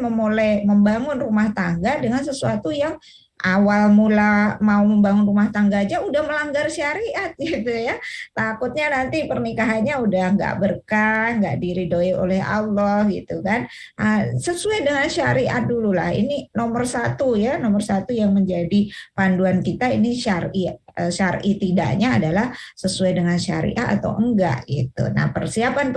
membangun rumah tangga dengan sesuatu yang awal mula mau membangun rumah tangga aja udah melanggar syariat gitu ya. Takutnya nanti pernikahannya udah nggak berkah, nggak diridhoi oleh Allah gitu kan. Sesuai dengan syariat dulu lah. Ini nomor satu ya, nomor satu yang menjadi panduan kita ini syar'i tidaknya adalah sesuai dengan syariah atau enggak gitu. Nah persiapan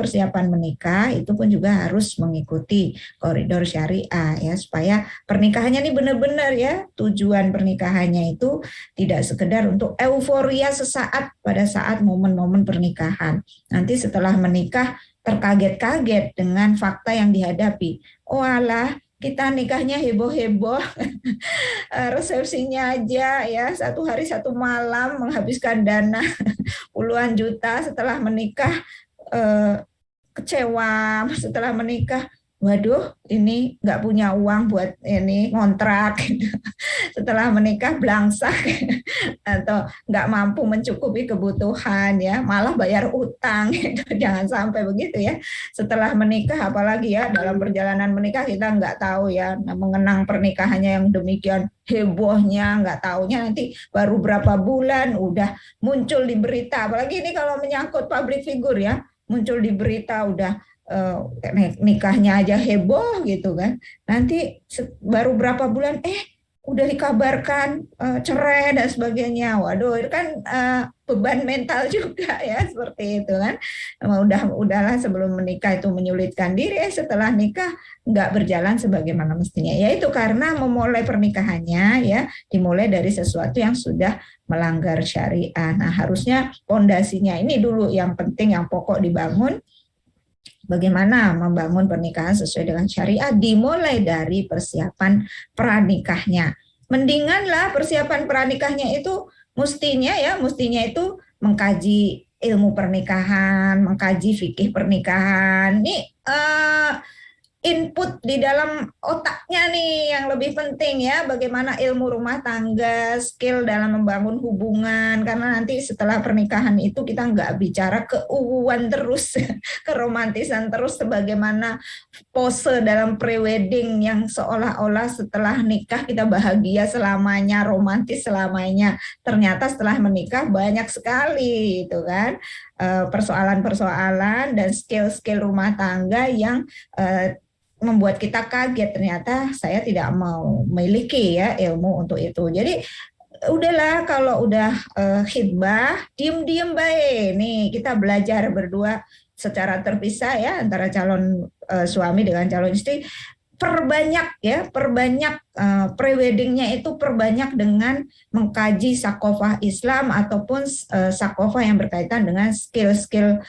menikah itu pun juga harus mengikuti koridor syariah ya, supaya pernikahannya ini benar-benar ya, tujuan pernikahannya itu tidak sekedar untuk euforia sesaat pada saat momen-momen pernikahan. Nanti setelah menikah terkaget-kaget dengan fakta yang dihadapi. Oh alah, kita nikahnya heboh-heboh, resepsinya aja ya 1 hari 1 malam menghabiskan dana puluhan juta, setelah menikah kecewa, setelah menikah waduh ini nggak punya uang buat ini ngontrak gitu. Setelah menikah belangsak atau nggak mampu mencukupi kebutuhan ya, malah bayar utang gitu. Jangan sampai begitu ya. Setelah menikah apalagi ya, dalam perjalanan menikah kita nggak tahu ya, mengenang pernikahannya yang demikian hebohnya, nggak taunya nanti baru berapa bulan udah muncul di berita, apalagi ini kalau menyangkut public figure ya, muncul di berita udah nikahnya aja heboh gitu kan. Nanti baru berapa bulan udah dikabarkan cerai dan sebagainya. Waduh, itu kan beban mental juga ya seperti itu kan. Udahlah sebelum menikah itu menyulitkan diri, setelah nikah nggak berjalan sebagaimana mestinya. Yaitu karena memulai pernikahannya ya dimulai dari sesuatu yang sudah melanggar syariah. Nah, harusnya pondasinya ini dulu yang penting, yang pokok dibangun. Bagaimana membangun pernikahan sesuai dengan syariat dimulai dari persiapan pranikahnya. Mendinganlah persiapan pranikahnya itu mestinya itu mengkaji ilmu pernikahan, mengkaji fikih pernikahan. Nih input di dalam otaknya nih yang lebih penting ya, bagaimana ilmu rumah tangga, skill dalam membangun hubungan, karena nanti setelah pernikahan itu kita nggak bicara keuuan terus, keromantisan terus, sebagaimana pose dalam prewedding yang seolah-olah setelah nikah kita bahagia selamanya, romantis selamanya, ternyata setelah menikah banyak sekali itu kan persoalan-persoalan dan skill-skill rumah tangga yang membuat kita kaget, ternyata saya tidak mau memiliki ya ilmu untuk itu. Jadi udahlah, kalau udah khidbah diem-diem baik nih, kita belajar berdua secara terpisah ya antara calon suami dengan calon istri. Perbanyak preweddingnya itu perbanyak dengan mengkaji sakofah Islam ataupun sakofah yang berkaitan dengan skill-skill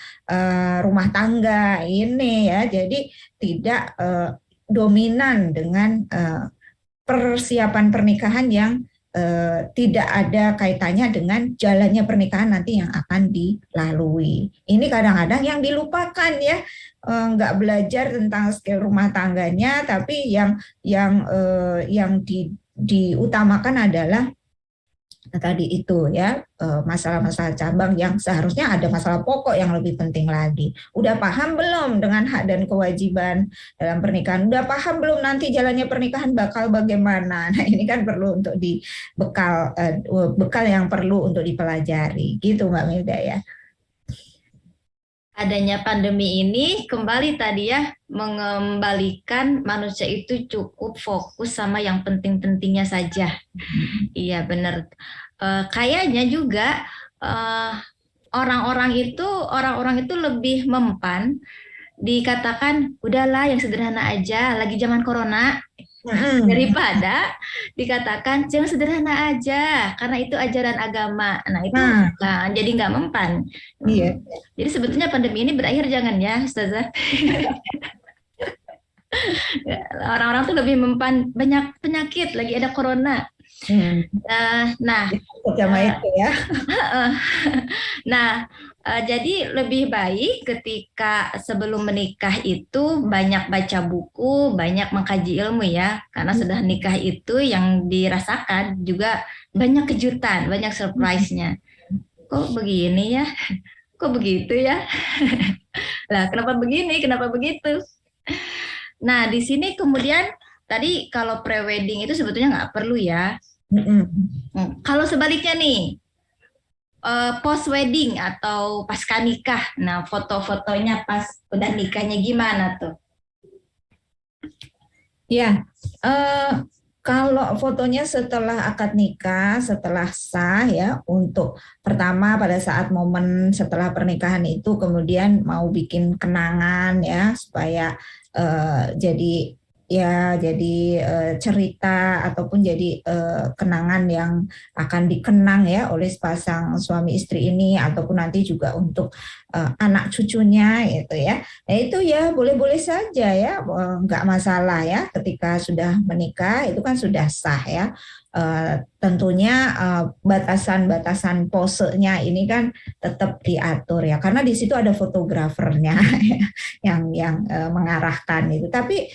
rumah tangga ini ya. Jadi tidak dominan dengan persiapan pernikahan yang tidak ada kaitannya dengan jalannya pernikahan nanti yang akan dilalui. Ini kadang-kadang yang dilupakan ya, nggak belajar tentang skill rumah tangganya, tapi yang diutamakan adalah tadi itu ya, masalah-masalah cabang yang seharusnya ada masalah pokok yang lebih penting lagi. Udah paham belum dengan hak dan kewajiban dalam pernikahan? Udah paham belum nanti jalannya pernikahan bakal bagaimana? Nah, ini kan perlu untuk bekal yang perlu untuk dipelajari gitu Mbak Milda ya. Adanya pandemi ini kembali tadi ya, mengembalikan manusia itu cukup fokus sama yang penting-pentingnya saja. Iya benar. Kayaknya juga orang-orang itu lebih mempan dikatakan udahlah yang sederhana aja, lagi zaman corona, daripada dikatakan jangan sederhana aja karena itu ajaran agama. Nah itu jadi nggak mempan. Iya. Jadi sebetulnya pandemi ini berakhir jangan ya Ustazah. Orang-orang tuh lebih mempan banyak penyakit, lagi ada corona. Itu ya. Nah, jadi lebih baik ketika sebelum menikah itu banyak baca buku, banyak mengkaji ilmu ya, karena sudah nikah itu yang dirasakan juga banyak kejutan, banyak surprise-nya. Kok begini ya? Kok begitu ya? Lah, kenapa begini? Kenapa begitu? Nah, di sini kemudian tadi kalau pre-wedding itu sebetulnya nggak perlu ya. Kalau sebaliknya nih, post wedding atau pasca nikah, nah foto-fotonya pas udah nikahnya gimana tuh? Ya, kalau fotonya setelah akad nikah, setelah sah ya, untuk pertama pada saat momen setelah pernikahan itu kemudian mau bikin kenangan ya supaya jadi cerita ataupun jadi kenangan yang akan dikenang ya oleh sepasang suami istri ini, ataupun nanti juga untuk anak cucunya gitu ya. Nah itu ya boleh-boleh saja ya, nggak masalah ya, ketika sudah menikah itu kan sudah sah ya. Tentunya batasan-batasan posenya ini kan tetap diatur ya, karena di situ ada fotografernya yang mengarahkan itu. Tapi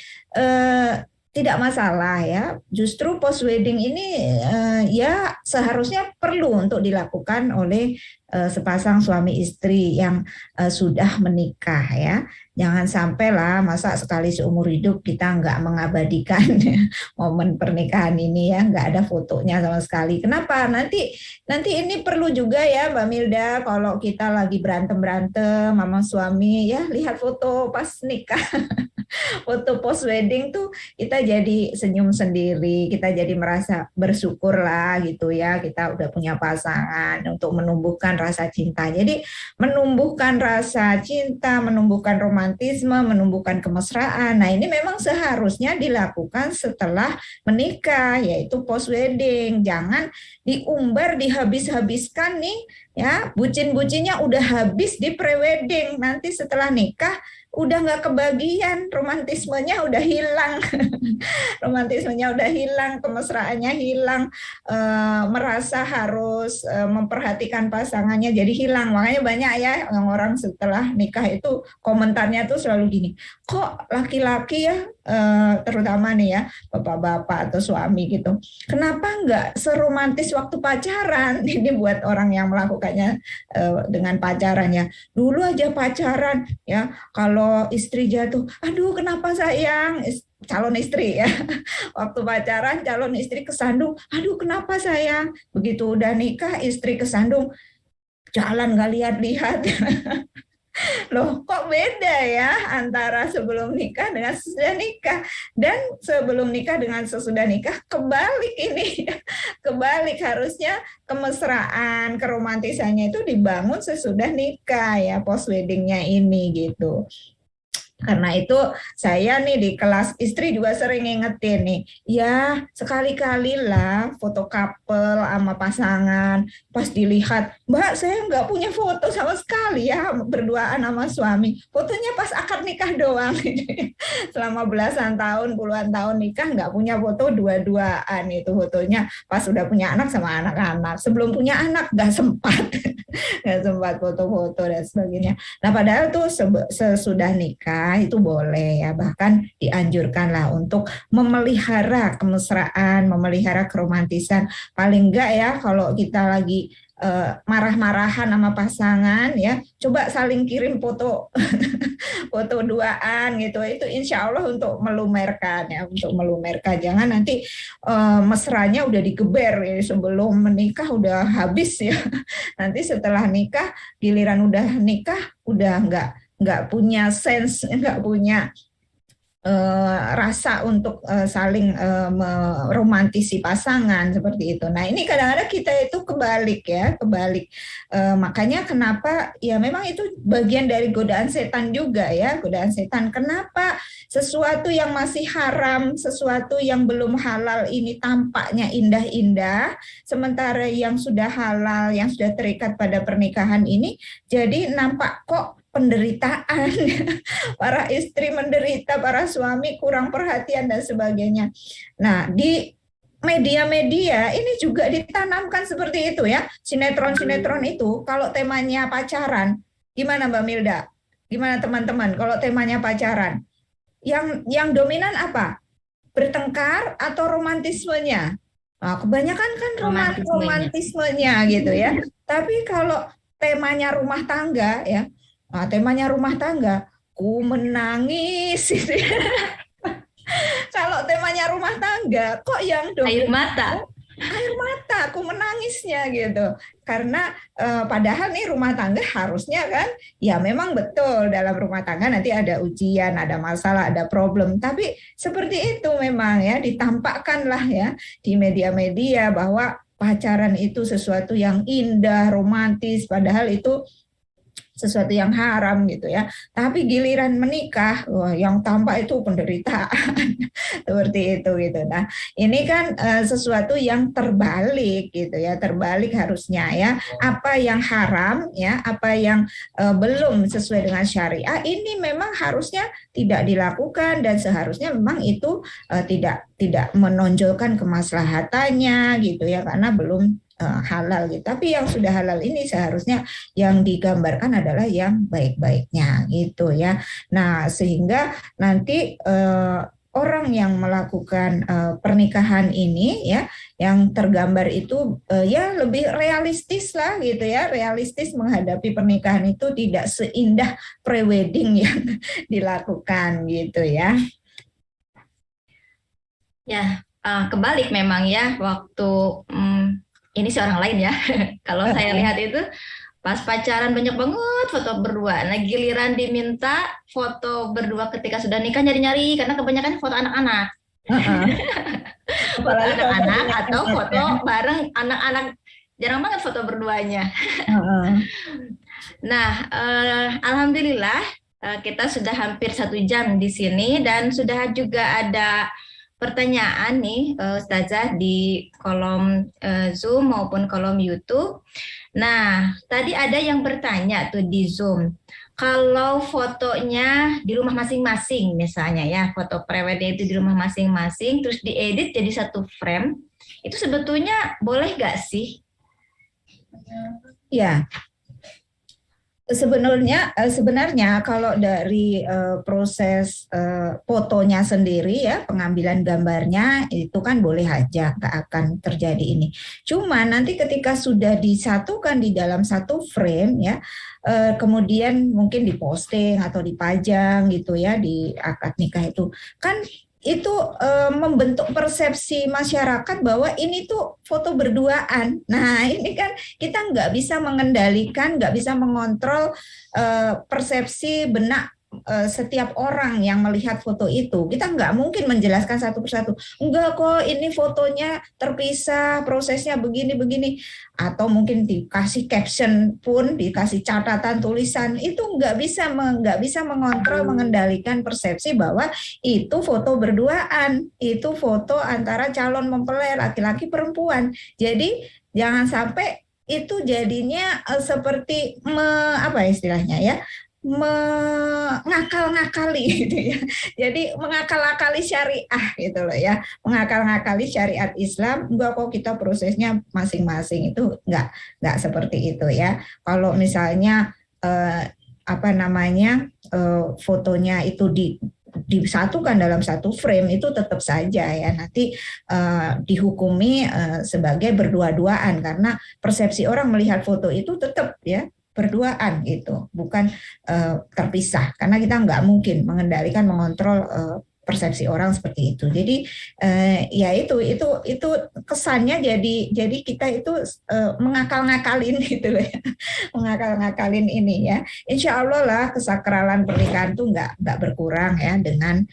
tidak masalah ya. Justru post wedding ini ya seharusnya perlu untuk dilakukan oleh sepasang suami istri yang sudah menikah ya. Jangan sampai lah masa sekali seumur hidup kita nggak mengabadikan ya, momen pernikahan ini ya, nggak ada fotonya sama sekali. Kenapa? Nanti ini perlu juga ya Mbak Milda, kalau kita lagi berantem-berantem mama suami ya, lihat foto pas nikah. Foto post wedding tuh kita jadi senyum sendiri, kita jadi merasa bersyukur lah gitu ya, kita udah punya pasangan untuk menumbuhkan rasa cinta. Jadi menumbuhkan rasa cinta, menumbuhkan romantisme, menumbuhkan kemesraan. Nah, ini memang seharusnya dilakukan setelah menikah, yaitu post wedding. Jangan diumbar, dihabis-habiskan nih ya, bucin-bucinnya udah habis di pre-wedding, nanti setelah nikah udah nggak kebagian, romantismenya udah hilang. Romantismenya udah hilang, kemesraannya hilang, merasa harus memperhatikan pasangannya jadi hilang. Makanya banyak ya yang orang setelah nikah itu komentarnya tuh selalu gini, kok laki-laki ya, terutama nih ya bapak-bapak atau suami gitu, kenapa nggak seromantis waktu pacaran? Ini buat orang yang melakukannya dengan pacaran ya. Dulu aja pacaran ya, kalau istri jatuh, aduh kenapa sayang, calon istri ya, waktu pacaran calon istri kesandung, aduh kenapa sayang, begitu udah nikah istri kesandung, jalan nggak lihat-lihat. Loh, kok beda ya antara sebelum nikah dengan sesudah nikah, dan sebelum nikah dengan sesudah nikah kebalik ini. Kebalik, harusnya kemesraan, keromantisannya itu dibangun sesudah nikah ya, post weddingnya ini gitu. Karena itu saya nih di kelas istri juga sering ngingetin nih, ya sekali-kali lah foto couple sama pasangan, pas dilihat, Mbak saya nggak punya foto sama sekali ya berduaan sama suami, fotonya pas akad nikah doang. Selama belasan tahun, puluhan tahun nikah nggak punya foto dua-duaan, itu fotonya pas udah punya anak sama anak-anak, sebelum punya anak nggak sempat. Nggak sempat foto-foto dan sebagainya. Nah, padahal tuh sesudah nikah itu boleh ya, bahkan dianjurkan lah untuk memelihara kemesraan, memelihara keromantisan. Paling enggak ya kalau kita lagi marah-marahan sama pasangan ya, coba saling kirim foto foto duaan gitu, itu insya Allah untuk melumerkan ya, untuk melumerkan. Jangan nanti mesranya udah digeber ya, sebelum menikah udah habis ya, nanti setelah nikah, giliran udah nikah udah nggak punya sense, nggak punya rasa untuk saling meromantisi pasangan seperti itu. Nah, ini kadang-kadang kita itu kebalik ya, kebalik. Makanya kenapa ya, memang itu bagian dari godaan setan juga ya, godaan setan. Kenapa sesuatu yang masih haram, sesuatu yang belum halal ini tampaknya indah-indah, sementara yang sudah halal, yang sudah terikat pada pernikahan ini jadi nampak kok penderitaan. Para istri menderita, para suami kurang perhatian dan sebagainya. Nah, di media-media ini juga ditanamkan seperti itu ya. Sinetron-sinetron itu kalau temanya pacaran, gimana Mbak Milda? Gimana teman-teman kalau temanya pacaran? Yang dominan apa? Bertengkar atau romantismenya? Nah, kebanyakan kan romantismenya gitu ya. Tapi kalau temanya rumah tangga ya, nah, temanya rumah tangga, ku menangis gitu ya. Kalau temanya rumah tangga, kok yang air mata, aku menangisnya gitu. Karena padahal nih rumah tangga harusnya kan, ya memang betul dalam rumah tangga nanti ada ujian, ada masalah, ada problem. Tapi seperti itu memang ya, ditampakkan lah ya di media-media bahwa pacaran itu sesuatu yang indah, romantis, padahal itu sesuatu yang haram gitu ya. Tapi giliran menikah, wah, yang tampak itu penderitaan. Seperti itu gitu. Nah, ini kan sesuatu yang terbalik gitu ya, terbalik harusnya ya. Apa yang haram ya, apa yang belum sesuai dengan syariah, ini memang harusnya tidak dilakukan, dan seharusnya memang itu tidak menonjolkan kemaslahatannya gitu ya, karena belum halal gitu. Tapi yang sudah halal ini seharusnya yang digambarkan adalah yang baik-baiknya gitu ya. Nah, sehingga nanti orang yang melakukan pernikahan ini ya, yang tergambar itu ya lebih realistis lah gitu ya, realistis menghadapi pernikahan itu tidak seindah prewedding yang dilakukan gitu ya. Ya, kebalik memang ya waktu ini sih orang lain ya. Kalau saya lihat itu pas pacaran banyak banget foto berdua. Nah, giliran diminta foto berdua ketika sudah nikah nyari-nyari karena kebanyakan foto anak-anak. Foto Apalagi kalau anak-anak punya atau anak foto ya. bareng anak-anak. Jarang banget foto berduanya. Nah, alhamdulillah kita sudah hampir 1 jam di sini dan sudah juga ada pertanyaan nih Ustazah di kolom Zoom maupun kolom YouTube. Nah, tadi ada yang bertanya tuh di Zoom. Kalau fotonya di rumah masing-masing misalnya ya, foto prewedding itu di rumah masing-masing terus diedit jadi satu frame, itu sebetulnya boleh gak sih? Ya, sebenarnya kalau dari proses fotonya sendiri ya, pengambilan gambarnya itu kan boleh aja, nggak akan terjadi ini. Cuma nanti ketika sudah disatukan di dalam satu frame ya, kemudian mungkin diposting atau dipajang gitu ya di akad nikah itu kan itu membentuk persepsi masyarakat bahwa ini tuh foto berduaan. Nah ini kan kita nggak bisa mengendalikan, nggak bisa mengontrol persepsi benak setiap orang yang melihat foto itu. Kita nggak mungkin menjelaskan satu persatu. Enggak kok, ini fotonya terpisah, prosesnya begini-begini. Atau mungkin dikasih caption pun, dikasih catatan tulisan, itu nggak bisa mengontrol, mengendalikan persepsi bahwa itu foto berduaan, itu foto antara calon mempelai laki-laki perempuan. Jadi jangan sampai itu jadinya seperti apa istilahnya ya, mengakal-ngakali gitu ya. Jadi mengakal-akali syariah gitu loh ya. Mengakal-ngakali syariat Islam, enggak kok kita prosesnya masing-masing, itu enggak seperti itu ya. Kalau misalnya apa namanya fotonya itu disatukan dalam satu frame, itu tetap saja ya nanti dihukumi sebagai berdua-duaan karena persepsi orang melihat foto itu tetap ya berduaan gitu, bukan terpisah karena kita nggak mungkin mengendalikan, mengontrol persepsi orang seperti itu. Jadi ya itu kesannya jadi kita itu mengakal-ngakalin gitu loh ya. Mengakal-ngakalin ini ya. Insya Allah lah kesakralan pernikahan tuh nggak berkurang ya dengan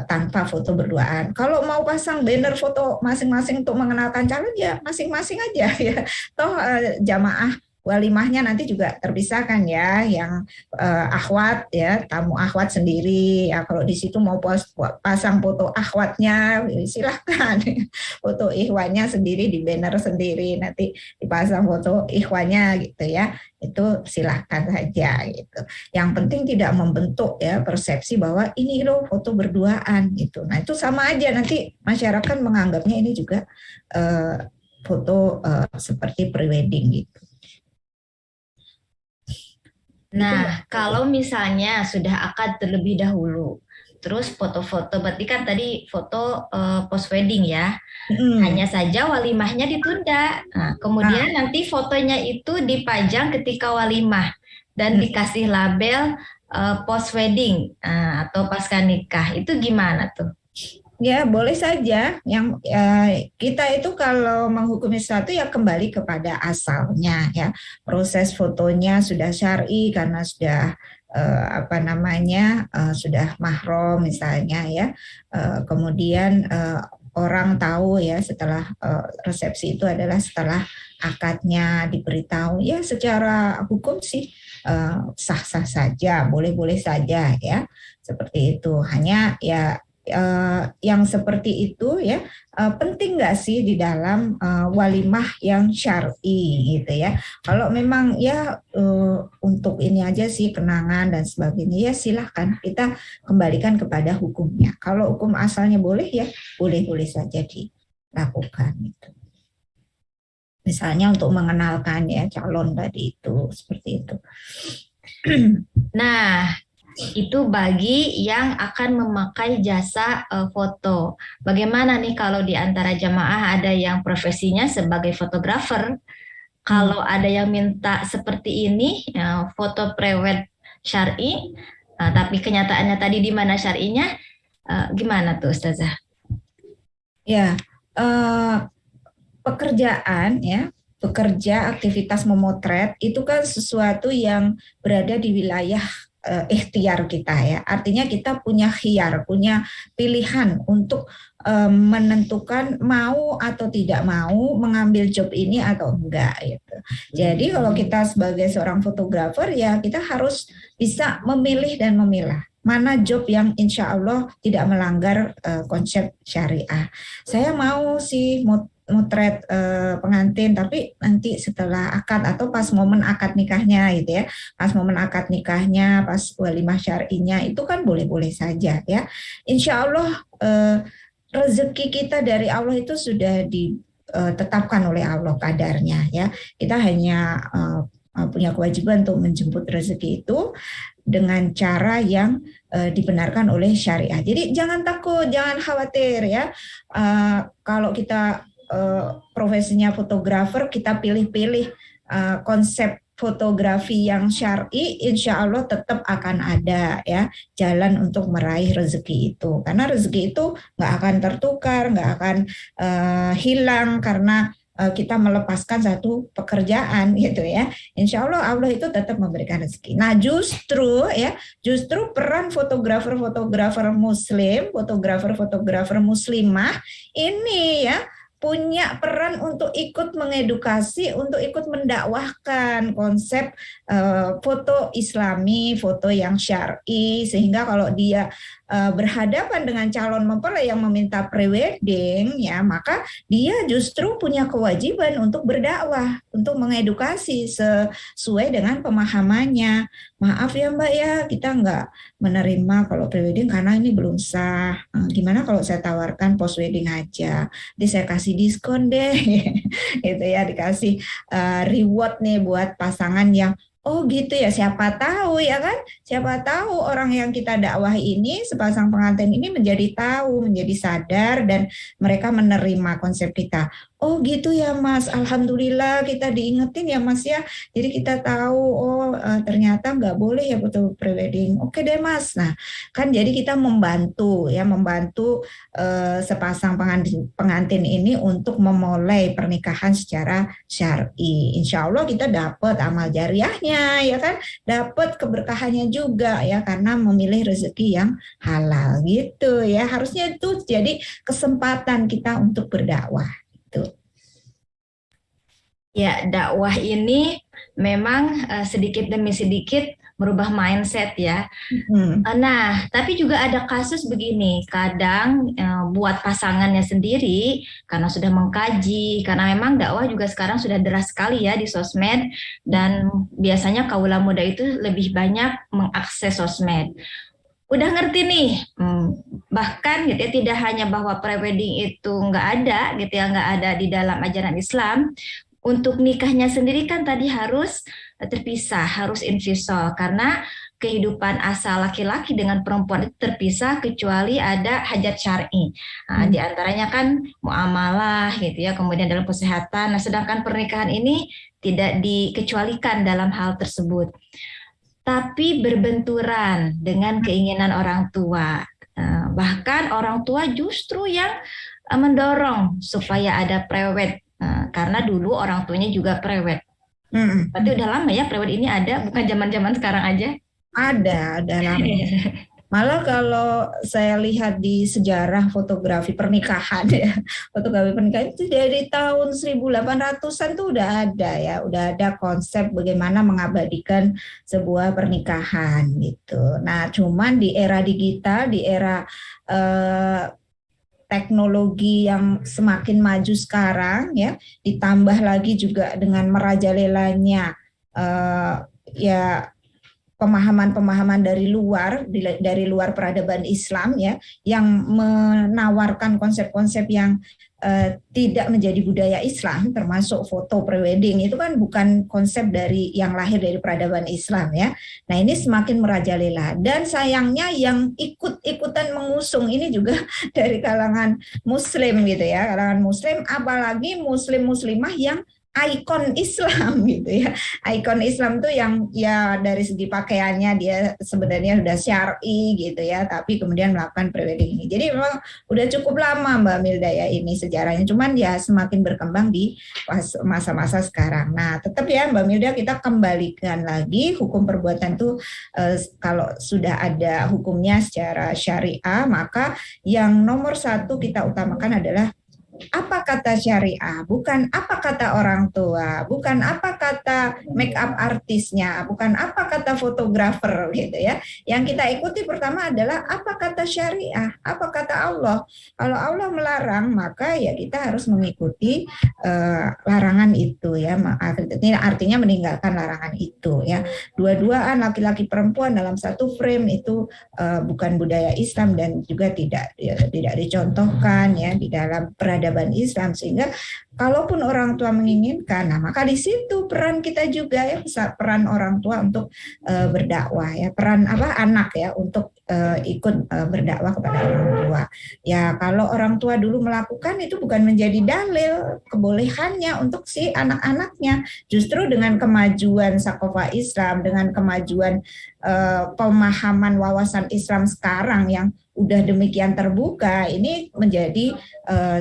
tanpa foto berduaan. Kalau mau pasang banner foto masing-masing untuk mengenalkan calon ya masing-masing aja ya. Toh jamaah walimahnya nanti juga terpisahkan ya, yang akhwat ya, tamu akhwat sendiri ya. Kalau di situ mau pasang foto akhwatnya silahkan, foto ikhwannya sendiri di banner sendiri, nanti dipasang foto ikhwannya gitu ya, itu silahkan saja gitu. Yang penting tidak membentuk ya persepsi bahwa ini loh foto berduaan gitu. Nah itu sama aja nanti masyarakat menganggapnya ini juga foto seperti prewedding gitu. Nah, kalau misalnya sudah akad terlebih dahulu, terus foto-foto, berarti kan tadi foto post wedding ya, hanya saja walimahnya ditunda. Nah, kemudian nanti fotonya itu dipajang ketika walimah dan dikasih label post wedding atau pasca nikah. Itu gimana tuh? Ya, boleh saja. Yang kita itu kalau menghukumi sesuatu ya kembali kepada asalnya ya. Proses fotonya sudah syar'i karena sudah apa namanya sudah mahram misalnya ya. Kemudian orang tahu ya setelah resepsi itu adalah setelah akadnya diberitahu, ya secara hukum sih sah-sah saja, boleh-boleh saja ya. Seperti itu. Hanya ya yang seperti itu ya penting nggak sih di dalam walimah yang syar'i gitu ya. Kalau memang ya untuk ini aja sih kenangan dan sebagainya ya silahkan kita kembalikan kepada hukumnya. Kalau hukum asalnya boleh ya boleh-boleh saja dilakukan gitu. Misalnya untuk mengenalkan ya calon tadi itu seperti itu. Nah, Itu bagi yang akan memakai jasa foto. Bagaimana nih kalau di antara jamaah ada yang profesinya sebagai fotografer? Hmm. Kalau ada yang minta seperti ini, foto prewed syar'i, tapi kenyataannya tadi di mana syar'inya, gimana tuh Ustazah? Ya, eh, pekerjaan ya, bekerja, aktivitas memotret itu kan sesuatu yang berada di wilayah ikhtiar kita ya. Artinya kita punya khiyar, punya pilihan untuk menentukan mau atau tidak mau mengambil job ini atau enggak gitu. Jadi kalau kita sebagai seorang fotografer ya kita harus bisa memilih dan memilah mana job yang insya Allah tidak melanggar konsep syariah. Saya mau sih motret pengantin tapi nanti setelah akad atau pas momen akad nikahnya gitu ya, pas momen akad nikahnya, pas walimah syar'inya itu kan boleh-boleh saja ya. Insya Allah rezeki kita dari Allah itu sudah ditetapkan oleh Allah kadarnya ya. Kita hanya punya kewajiban untuk menjemput rezeki itu dengan cara yang dibenarkan oleh syariah. Jadi jangan takut, jangan khawatir ya. Kalau kita profesinya fotografer, kita pilih-pilih konsep fotografi yang syar'i, insya Allah tetap akan ada ya jalan untuk meraih rezeki itu. Karena rezeki itu nggak akan tertukar, nggak akan hilang karena kita melepaskan satu pekerjaan gitu ya. Insya Allah Allah itu tetap memberikan rezeki. Nah justru peran fotografer-fotografer muslim, fotografer-fotografer muslimah ini ya punya peran untuk ikut mengedukasi, untuk ikut mendakwahkan konsep foto Islami, foto yang syar'i, sehingga kalau dia berhadapan dengan calon mempelai yang meminta prewedding, ya maka dia justru punya kewajiban untuk berdakwah, untuk mengedukasi sesuai dengan pemahamannya. Maaf ya Mbak ya, kita nggak menerima kalau prewedding karena ini belum sah. Gimana kalau saya tawarkan post wedding aja? Jadi saya kasih diskon deh, gitu ya, dikasih reward nih buat pasangan yang oh gitu ya, siapa tahu ya kan, siapa tahu orang yang kita dakwah ini, sepasang pengantin ini menjadi tahu, menjadi sadar dan mereka menerima konsep kita. Oh gitu ya Mas, Alhamdulillah kita diingetin ya Mas ya. Jadi kita tahu, oh ternyata nggak boleh ya foto prewedding. Oke deh Mas. Nah kan jadi kita membantu ya, membantu sepasang pengantin ini untuk memulai pernikahan secara syar'i. Insya Allah kita dapat amal jariahnya ya kan, dapat keberkahannya juga ya karena memilih rezeki yang halal gitu ya. Harusnya itu jadi kesempatan kita untuk berdakwah. Ya, dakwah ini memang sedikit demi sedikit merubah mindset ya. Nah, tapi juga ada kasus begini, kadang buat pasangannya sendiri karena sudah mengkaji, karena memang dakwah juga sekarang sudah deras sekali ya di sosmed dan biasanya kaula muda itu lebih banyak mengakses sosmed. Udah ngerti nih, bahkan gitu ya tidak hanya bahwa prewedding itu nggak ada gitu ya, nggak ada di dalam ajaran Islam. Untuk nikahnya sendiri kan tadi harus terpisah, harus infisal karena kehidupan asal laki-laki dengan perempuan itu terpisah kecuali ada hajat syar'i. Di antaranya kan muamalah gitu ya, kemudian dalam kesehatan. Nah, sedangkan pernikahan ini tidak dikecualikan dalam hal tersebut. Tapi berbenturan dengan keinginan orang tua. Bahkan orang tua justru yang mendorong supaya ada prewed karena dulu orang tuanya juga prewed. Berarti udah lama ya prewed ini ada, bukan zaman-zaman sekarang aja. Ada lama. Malah kalau saya lihat di sejarah fotografi pernikahan ya, fotografi pernikahan itu dari tahun 1800-an tuh udah ada ya, udah ada konsep bagaimana mengabadikan sebuah pernikahan gitu. Nah, cuman di era digital, di era teknologi yang semakin maju sekarang ya, ditambah lagi juga dengan merajalelanya ya pemahaman-pemahaman dari luar peradaban Islam ya yang menawarkan konsep-konsep yang tidak menjadi budaya Islam, termasuk foto prewedding itu kan bukan konsep dari yang lahir dari peradaban Islam ya. Nah ini semakin merajalela dan sayangnya yang ikut-ikutan mengusung ini juga dari kalangan Muslim gitu ya, kalangan Muslim, apalagi Muslim-Muslimah yang ikon Islam gitu ya. Ikon Islam tuh yang ya dari segi pakaiannya dia sebenarnya sudah syar'i gitu ya, tapi kemudian melakukan prewedding ini. Jadi memang udah cukup lama Mbak Milda ya ini sejarahnya, cuman ya semakin berkembang di masa-masa sekarang. Nah tetap ya Mbak Milda, kita kembalikan lagi hukum perbuatan tuh kalau sudah ada hukumnya secara syariah, maka yang nomor satu kita utamakan adalah apa kata syariah, bukan apa kata orang tua, bukan apa kata make up artisnya, bukan apa kata fotografer gitu ya. Yang kita ikuti pertama adalah apa kata syariah, apa kata Allah. Kalau Allah melarang, maka ya kita harus mengikuti larangan itu ya. Artinya meninggalkan larangan itu ya. Dua-duaan laki-laki perempuan dalam satu frame itu bukan budaya Islam dan juga tidak dicontohkan ya di dalam peradaban Islam, sehingga kalaupun orang tua menginginkan, nah maka di situ peran kita juga ya, peran orang tua untuk berdakwah ya, peran anak ya untuk ikut berdakwah kepada orang tua. Ya kalau orang tua dulu melakukan itu bukan menjadi dalil kebolehannya untuk si anak-anaknya, justru dengan kemajuan sakofa Islam, dengan kemajuan pemahaman wawasan Islam sekarang yang udah demikian terbuka, ini menjadi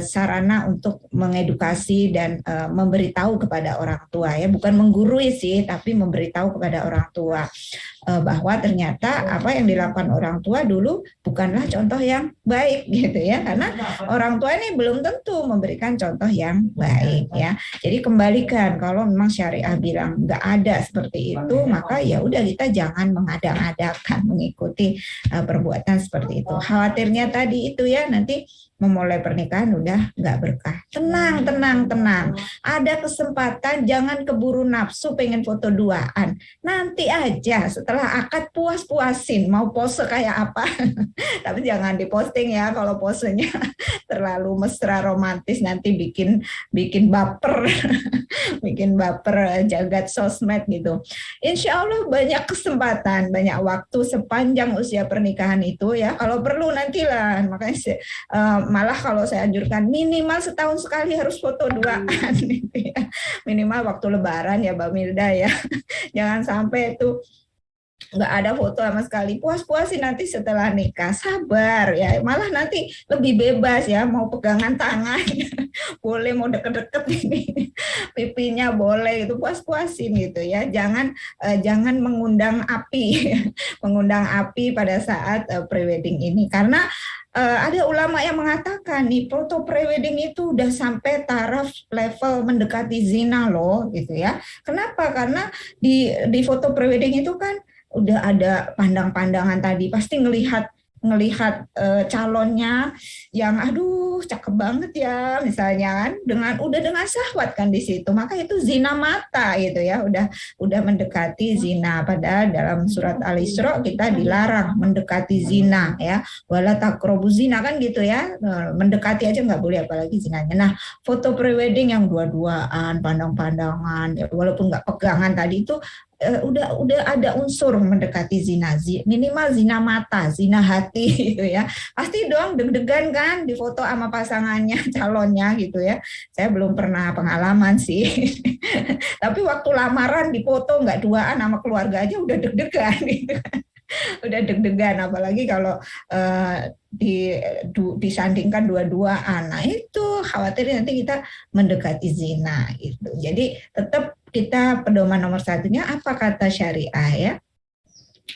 sarana untuk mengedukasi dan memberitahu kepada orang tua ya, bukan menggurui sih, tapi memberitahu kepada orang tua bahwa ternyata apa yang dilakukan orang tua dulu bukanlah contoh yang baik gitu ya, karena orang tua ini belum tentu memberikan contoh yang baik ya. Jadi kembalikan, kalau memang syariah bilang nggak ada seperti itu, maka ya udah kita jangan mengada-adakan mengikuti perbuatan seperti itu. Khawatirnya tadi itu ya, nanti memulai pernikahan udah nggak berkah. Tenang. Ada kesempatan, jangan keburu nafsu pengen foto duaan. Nanti aja setelah akad puas-puasin, mau pose kayak apa. Tapi jangan diposting ya, kalau posenya terlalu mesra romantis nanti bikin baper, bikin baper jagat sosmed gitu. Insya Allah banyak kesempatan, banyak waktu sepanjang usia pernikahan itu ya. Kalau perlu nantilah, makanya malah kalau saya anjurkan minimal setahun sekali harus foto duaan gitu ya. Minimal waktu lebaran ya Mbak Milda ya. Jangan sampai itu nggak ada foto sama sekali, puas-puasin nanti setelah nikah, sabar ya, malah nanti lebih bebas ya, mau pegangan tangan boleh, mau deket-deket ini pipinya boleh, itu puas-puasin gitu ya, jangan mengundang api mengundang api pada saat prewedding ini, karena ada ulama yang mengatakan nih foto prewedding itu udah sampai taraf level mendekati zina loh gitu ya. Kenapa? Karena di foto prewedding itu kan udah ada pandang-pandangan tadi, pasti ngelihat calonnya yang aduh cakep banget ya misalnya kan, dengan syahwat kan di situ, maka itu zina mata gitu ya, udah mendekati zina. Padahal dalam surat Al-Isra kita dilarang mendekati zina ya, wala taqrabu zina kan gitu ya, mendekati aja nggak boleh apalagi zinanya. Nah foto prewedding yang dua-duaan, pandang-pandangan ya, walaupun nggak pegangan tadi itu udah ada unsur mendekati zina, minimal zina mata, zina hati gitu ya. Pasti dong deg-degan kan di foto sama pasangannya, calonnya gitu ya. Saya belum pernah pengalaman sih. Tapi waktu lamaran di foto nggak duaan sama keluarga aja udah deg-degan gitu kan. Udah deg-degan, apalagi kalau disandingkan dua-duaan. Nah itu khawatir nanti kita mendekati zina gitu. Jadi tetap kita pedoman nomor satunya apa kata syariah ya,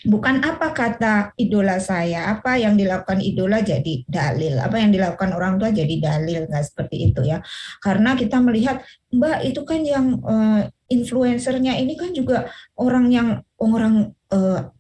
bukan apa kata idola saya, apa yang dilakukan idola jadi dalil, apa yang dilakukan orang tua jadi dalil, nggak seperti itu ya. Karena kita melihat Mbak itu kan yang influencernya ini kan juga orang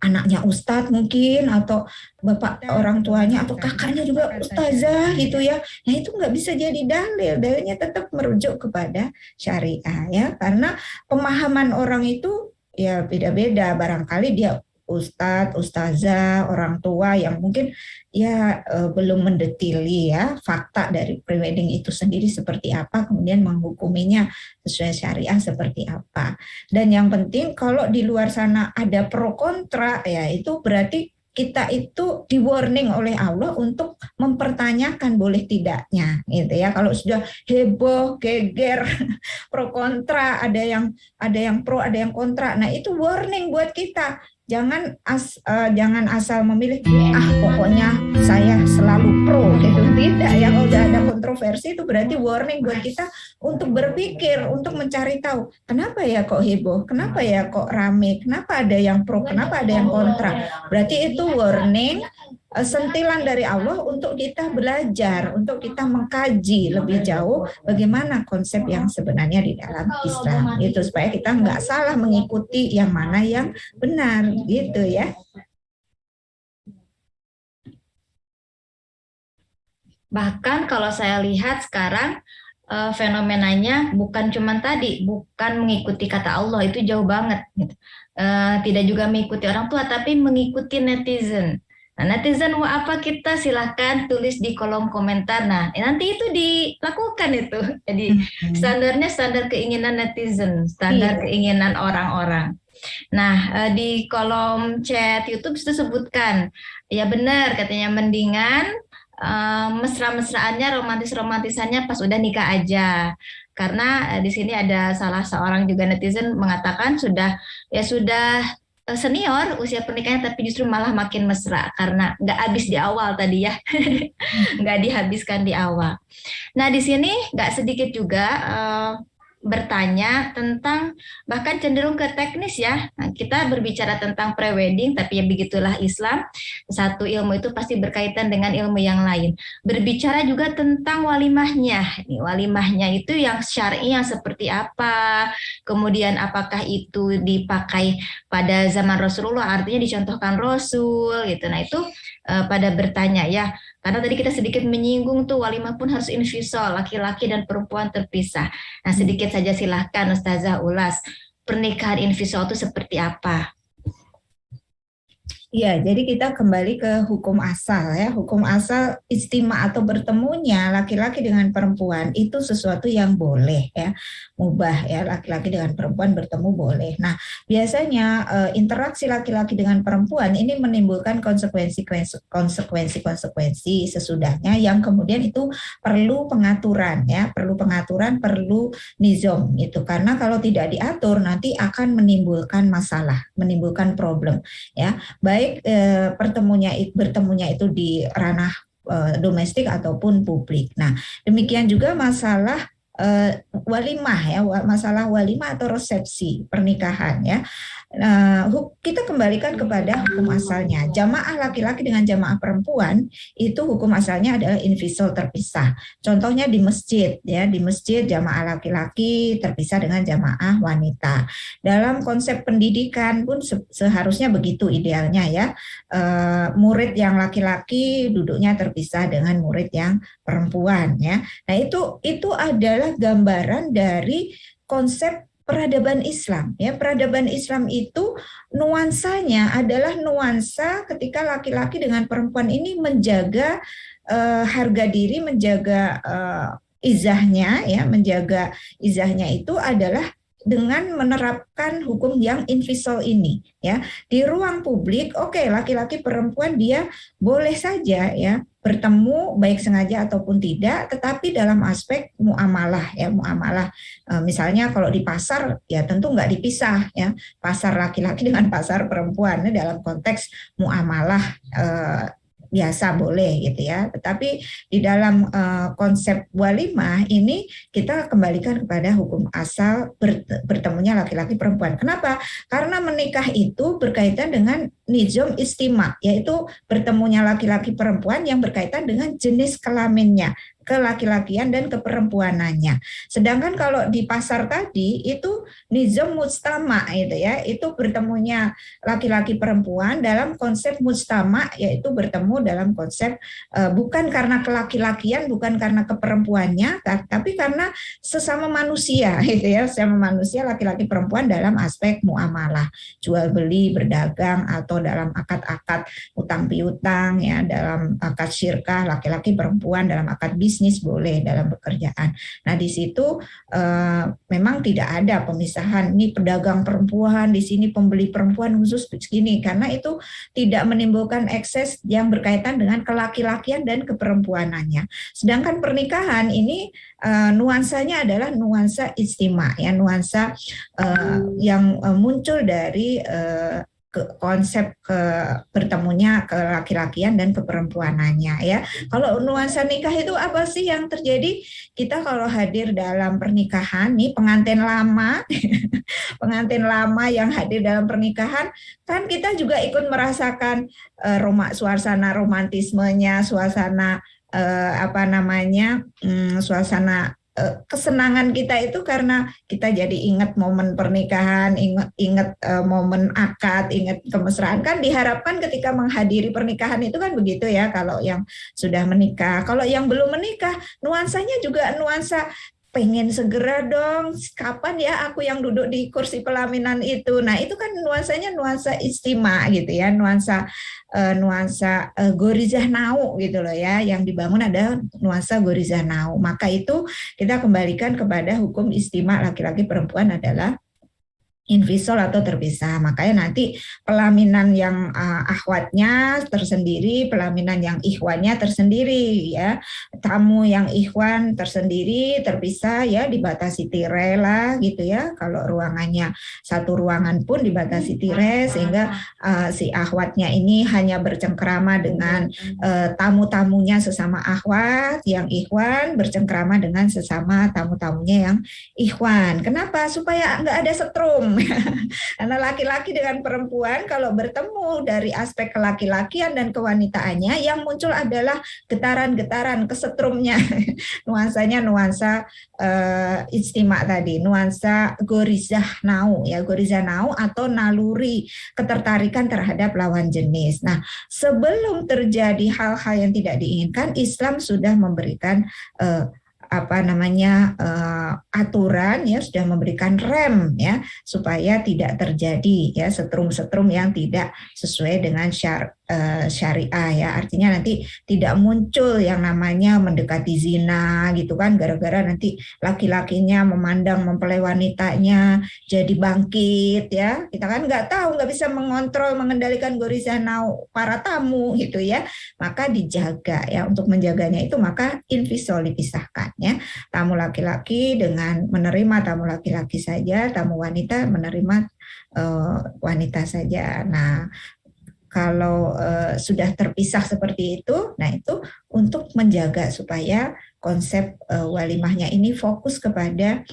anaknya ustadz mungkin, atau bapak orang tuanya atau kakaknya juga ustazah gitu ya. Nah itu nggak bisa jadi dalil, dalilnya tetap merujuk kepada syariah ya, karena pemahaman orang itu ya beda-beda, barangkali dia ustadz, ustazah, orang tua yang mungkin ya belum mendetili ya fakta dari prewedding itu sendiri seperti apa, kemudian menghukuminya sesuai syariah seperti apa. Dan yang penting kalau di luar sana ada pro kontra ya itu berarti kita itu di warning oleh Allah untuk mempertanyakan boleh tidaknya gitu ya. Kalau sudah heboh, geger, pro kontra, ada yang pro, ada yang kontra. Nah, itu warning buat kita. Jangan asal memilih pokoknya saya selalu pro gitu. Tidak ya, kalau udah ada kontroversi itu berarti warning buat kita untuk berpikir, untuk mencari tahu kenapa ya kok heboh, kenapa ya kok rame, kenapa ada yang pro, kenapa ada yang kontra. Berarti itu warning, sentilan dari Allah untuk kita belajar, untuk kita mengkaji lebih jauh bagaimana konsep yang sebenarnya di dalam Islam. Itu supaya kita nggak salah mengikuti yang mana yang benar, gitu ya. Bahkan kalau saya lihat sekarang fenomenanya bukan cuma tadi, bukan mengikuti kata Allah, itu jauh banget. Gitu. Tidak juga mengikuti orang tua, tapi mengikuti netizen. Nah, netizen mau apa kita silahkan tulis di kolom komentar. Nah, nanti itu dilakukan itu. Jadi standarnya standar keinginan netizen, standar keinginan orang-orang. Nah, di kolom chat YouTube itu sebutkan, ya benar katanya mendingan mesra-mesraannya, romantis-romantisannya pas udah nikah aja. Karena di sini ada salah seorang juga netizen mengatakan sudah senior usia pernikahannya tapi justru malah makin mesra karena nggak habis di awal tadi ya, nggak dihabiskan di awal. Nah di sini nggak sedikit juga bertanya tentang bahkan cenderung ke teknis ya. Nah, kita berbicara tentang prewedding, tapi ya begitulah Islam. Satu ilmu itu pasti berkaitan dengan ilmu yang lain. Berbicara juga tentang walimahnya. Walimahnya itu yang syar'i yang seperti apa, kemudian apakah itu dipakai pada zaman Rasulullah, artinya dicontohkan Rasul gitu. Nah itu pada bertanya ya. Karena tadi kita sedikit menyinggung tuh walimah pun harus infisol, laki-laki dan perempuan terpisah. Nah sedikit saja silahkan Ustazah ulas, pernikahan infisol itu seperti apa? Ya, jadi kita kembali ke hukum asal ya. Hukum asal istima atau bertemunya laki-laki dengan perempuan itu sesuatu yang boleh ya, mubah ya, laki-laki dengan perempuan bertemu boleh. Nah, biasanya interaksi laki-laki dengan perempuan ini menimbulkan konsekuensi sesudahnya yang kemudian itu perlu pengaturan ya, perlu nizam itu. Karena kalau tidak diatur nanti akan menimbulkan masalah, menimbulkan problem ya. Baik bertemunya itu di ranah domestik ataupun publik. Nah, demikian juga masalah walimah ya, masalah walimah atau resepsi pernikahan ya. Kita kembalikan kepada hukum asalnya. Jamaah laki-laki dengan jamaah perempuan itu hukum asalnya adalah infisol terpisah. Contohnya di masjid ya, di masjid jamaah laki-laki terpisah dengan jamaah wanita. Dalam konsep pendidikan pun seharusnya begitu idealnya ya. Murid yang laki-laki duduknya terpisah dengan murid yang perempuan ya. Nah, itu adalah gambaran dari konsep peradaban Islam ya. Peradaban Islam itu nuansanya adalah nuansa ketika laki-laki dengan perempuan ini menjaga harga diri, menjaga izahnya ya, menjaga izahnya itu adalah dengan menerapkan hukum yang infisol ini ya. Di ruang publik laki-laki perempuan dia boleh saja ya bertemu baik sengaja ataupun tidak, tetapi dalam aspek muamalah ya, muamalah misalnya kalau di pasar ya tentu nggak dipisah ya, pasar laki-laki dengan pasar perempuan dalam konteks muamalah biasa boleh gitu ya. Tetapi di dalam konsep walimah ini kita kembalikan kepada hukum asal bertemunya laki-laki perempuan. Kenapa? Karena menikah itu berkaitan dengan nizam istima, yaitu bertemunya laki-laki perempuan yang berkaitan dengan jenis kelaminnya. kelaki-lakian dan keperempuanannya. Sedangkan kalau di pasar tadi itu nizam mujtama itu ya, itu bertemunya laki-laki perempuan dalam konsep mujtama, yaitu bertemu dalam konsep bukan karena kelaki-lakian, bukan karena keperempuannya, tapi karena sesama manusia gitu ya, sesama manusia laki-laki perempuan dalam aspek muamalah, jual beli, berdagang, atau dalam akad-akad utang piutang ya, dalam akad syirkah laki-laki perempuan, dalam akad bisnis boleh, dalam pekerjaan. Nah, di situ memang tidak ada pemisahan ini pedagang perempuan, di sini pembeli perempuan khusus begini, karena itu tidak menimbulkan ekses yang berkaitan dengan kelaki-lakian dan keperempuanannya. Sedangkan pernikahan ini nuansanya adalah nuansa istima ya, nuansa yang muncul dari konsep bertemunya kelaki-lakian dan keperempuanannya ya. Kalau nuansa nikah itu apa sih yang terjadi? Kita kalau hadir dalam pernikahan nih, pengantin lama pengantin lama yang hadir dalam pernikahan, kan kita juga ikut merasakan suasana romantismenya, suasana suasana kesenangan kita itu karena kita jadi ingat momen pernikahan, ingat momen akad, ingat kemesraan. Kan diharapkan ketika menghadiri pernikahan itu kan begitu ya, kalau yang sudah menikah. Kalau yang belum menikah, nuansanya juga nuansa pengen segera dong, kapan ya aku yang duduk di kursi pelaminan itu. Nah, itu kan nuansanya nuansa istima gitu ya, nuansa gorizah nau gitu loh ya, yang dibangun ada nuansa gorizah nau. Maka itu kita kembalikan kepada hukum istima laki-laki perempuan adalah invisol atau terpisah. Makanya nanti pelaminan yang akhwatnya tersendiri, pelaminan yang ikhwannya tersendiri ya. Tamu yang ikhwan tersendiri, terpisah ya, dibatasi tirai lah gitu ya. Kalau ruangannya satu ruangan pun dibatasi tirai sehingga si akhwatnya ini hanya bercengkrama dengan tamu-tamunya sesama akhwat, yang ikhwan bercengkrama dengan sesama tamu-tamunya yang ikhwan. Kenapa? Supaya nggak ada setrum. Karena laki-laki dengan perempuan kalau bertemu dari aspek kelaki-lakian dan kewanitaannya, yang muncul adalah getaran-getaran kesetrumnya. Nuansanya nuansa istima tadi, nuansa gorizah nau ya, gorizah nau atau naluri ketertarikan terhadap lawan jenis. Nah, sebelum terjadi hal-hal yang tidak diinginkan, Islam sudah memberikan aturan ya, sudah memberikan rem ya, supaya tidak terjadi ya setrum-setrum yang tidak sesuai dengan syariah ya. Artinya nanti tidak muncul yang namanya mendekati zina gitu kan, gara-gara nanti laki-lakinya memandang mempelai wanitanya jadi bangkit ya. Kita kan nggak tahu, nggak bisa mengontrol, mengendalikan gorizah nau para tamu gitu ya. Maka dijaga ya, untuk menjaganya itu maka invisol dipisahkan ya. Tamu laki-laki dengan menerima tamu laki-laki saja, tamu wanita menerima wanita saja. Nah, kalau sudah terpisah seperti itu, nah itu untuk menjaga supaya konsep walimahnya ini fokus kepada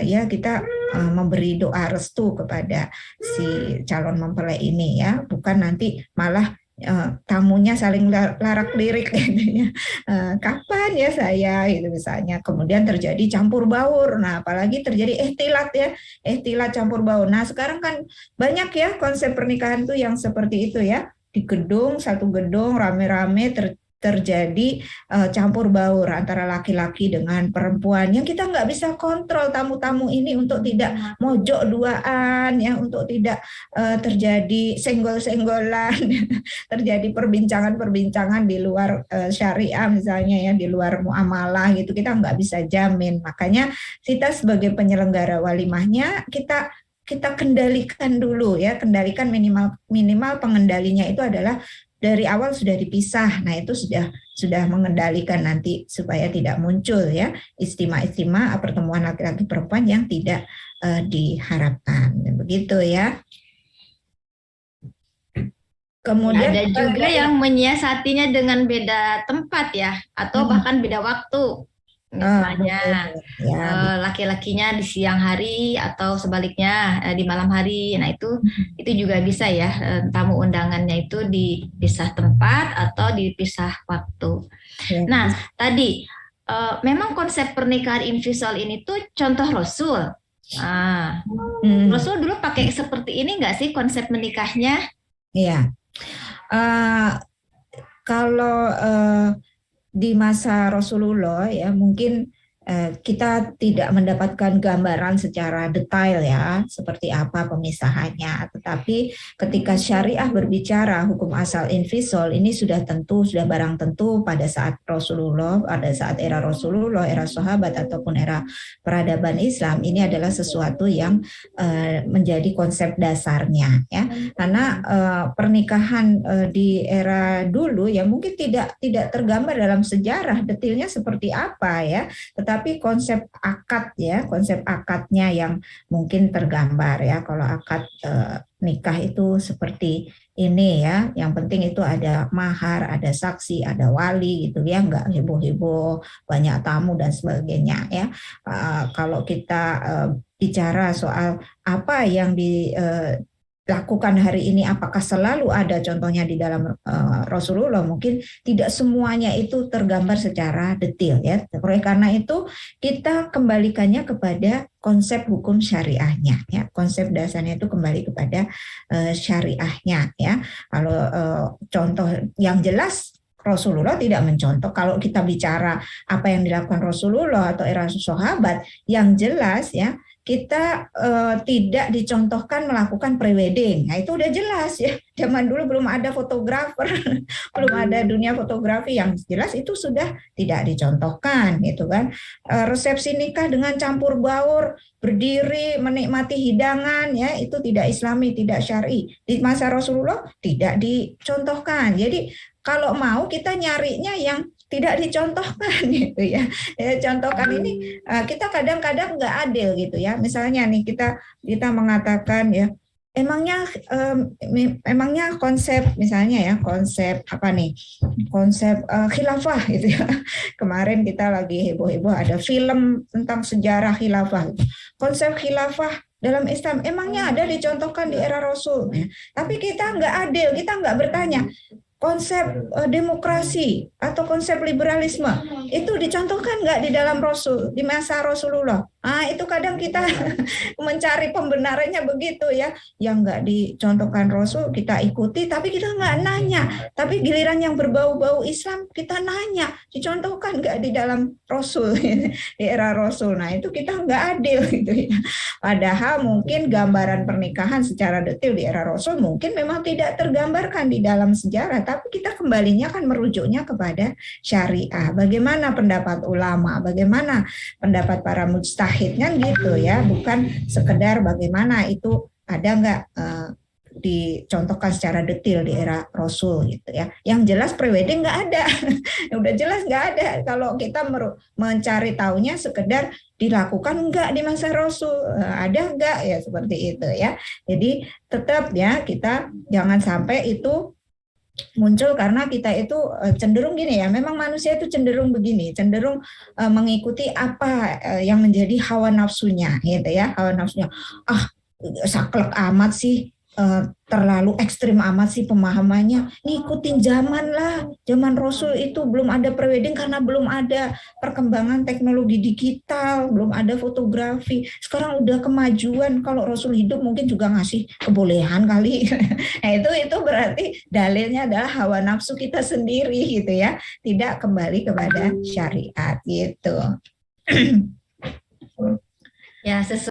ya kita memberi doa restu kepada si calon mempelai ini ya, bukan nanti malah tamunya saling larak-lirik gitu ya. Kapan ya saya itu misalnya, kemudian terjadi campur baur. Nah, apalagi terjadi ihtilat campur baur. Nah, sekarang kan banyak ya konsep pernikahan tuh yang seperti itu ya. Di satu gedung rame-rame terjadi campur baur antara laki-laki dengan perempuan yang kita nggak bisa kontrol tamu-tamu ini untuk tidak mojok duaan ya, untuk tidak terjadi senggol-senggolan, terjadi perbincangan-perbincangan di luar syariah misalnya ya, di luar muamalah gitu, kita nggak bisa jamin. Makanya kita sebagai penyelenggara walimahnya kita kendalikan dulu ya, kendalikan minimal pengendalinya itu adalah dari awal sudah dipisah. Nah, itu sudah mengendalikan nanti supaya tidak muncul ya istima-istima pertemuan laki-laki perempuan yang tidak diharapkan. Begitu ya. Kemudian ada juga yang menyiasatinya dengan beda tempat ya, atau bahkan beda waktu. Misalnya laki-lakinya di siang hari atau sebaliknya di malam hari. Nah, itu juga bisa ya, tamu undangannya itu dipisah tempat atau dipisah waktu. Nah, tadi memang konsep pernikahan invisual ini tuh contoh Rasul. Ah, Hmm, Rasul dulu pakai seperti ini nggak sih konsep menikahnya? iya. Eh, kalau di masa Rasulullah ya mungkin kita tidak mendapatkan gambaran secara detail ya seperti apa pemisahannya, tetapi ketika syariah berbicara hukum asal infisol ini sudah tentu, sudah barang tentu pada saat Rasulullah, pada saat era Rasulullah, era sahabat ataupun era peradaban Islam, ini adalah sesuatu yang menjadi konsep dasarnya ya, karena pernikahan di era dulu ya mungkin tidak tergambar dalam sejarah detailnya seperti apa ya, tetapi konsep akad ya, konsep akadnya yang mungkin tergambar ya. Kalau akad nikah itu seperti ini ya, yang penting itu ada mahar, ada saksi, ada wali gitu ya, nggak heboh-heboh, banyak tamu dan sebagainya ya. Kalau kita bicara soal apa yang dilakukan hari ini, apakah selalu ada contohnya di dalam Rasulullah, mungkin tidak semuanya itu tergambar secara detail ya. Oleh karena itu kita kembalikannya kepada konsep hukum syariahnya ya, konsep dasarnya itu kembali kepada syariahnya ya. Kalau contoh yang jelas Rasulullah tidak mencontoh. Kalau kita bicara apa yang dilakukan Rasulullah atau era sahabat, yang jelas ya kita tidak dicontohkan melakukan prewedding. Nah itu udah jelas ya. Zaman dulu belum ada fotografer, belum ada dunia fotografi, yang jelas itu sudah tidak dicontohkan gitu kan. Resepsi nikah dengan campur baur, berdiri menikmati hidangan ya, itu tidak islami, tidak syar'i. Di masa Rasulullah tidak dicontohkan. Jadi kalau mau kita nyarinya yang tidak dicontohkan gitu ya. Contohkan ini kita kadang-kadang nggak adil gitu ya. Misalnya nih kita mengatakan ya, emangnya konsep misalnya ya, konsep apa nih, konsep khilafah gitu ya. Kemarin kita lagi heboh-heboh ada film tentang sejarah khilafah. Konsep khilafah dalam Islam emangnya ada dicontohkan di era Rasul ya. Tapi kita nggak adil, kita nggak bertanya konsep demokrasi atau konsep liberalisme itu dicontohkan nggak di dalam Rasul, di masa Rasulullah. Itu kadang kita mencari pembenarannya begitu ya, yang nggak dicontohkan Rasul kita ikuti, tapi kita nggak nanya. Tapi giliran yang berbau-bau Islam kita nanya, dicontohkan nggak di dalam Rasul, di era Rasul. Nah itu kita nggak adil gitu ya. Padahal mungkin gambaran pernikahan secara detail di era Rasul mungkin memang tidak tergambarkan di dalam sejarah, tapi kita kembalinya kan merujuknya kepada syariah. Bagaimana pendapat ulama, bagaimana pendapat para mujtahid kan gitu ya, bukan sekedar bagaimana itu ada nggak dicontohkan secara detail di era Rasul gitu ya. Yang jelas prewedding nggak ada, udah jelas nggak ada. Kalau kita mencari tahunya sekedar dilakukan nggak di masa Rasul, ada nggak ya seperti itu ya. Jadi tetap ya kita jangan sampai itu muncul karena kita itu cenderung gini ya, memang manusia itu cenderung begini, cenderung mengikuti apa yang menjadi hawa nafsunya gitu ya, hawa nafsunya. Saklek amat sih, terlalu ekstrim amat sih pemahamannya, ngikutin zaman lah. Zaman Rasul itu belum ada prewedding karena belum ada perkembangan teknologi digital, belum ada fotografi. Sekarang udah kemajuan, kalau Rasul hidup mungkin juga ngasih kebolehan kali. Nah itu berarti dalilnya adalah hawa nafsu kita sendiri gitu ya, tidak kembali kepada syariat gitu. Ya, sesuai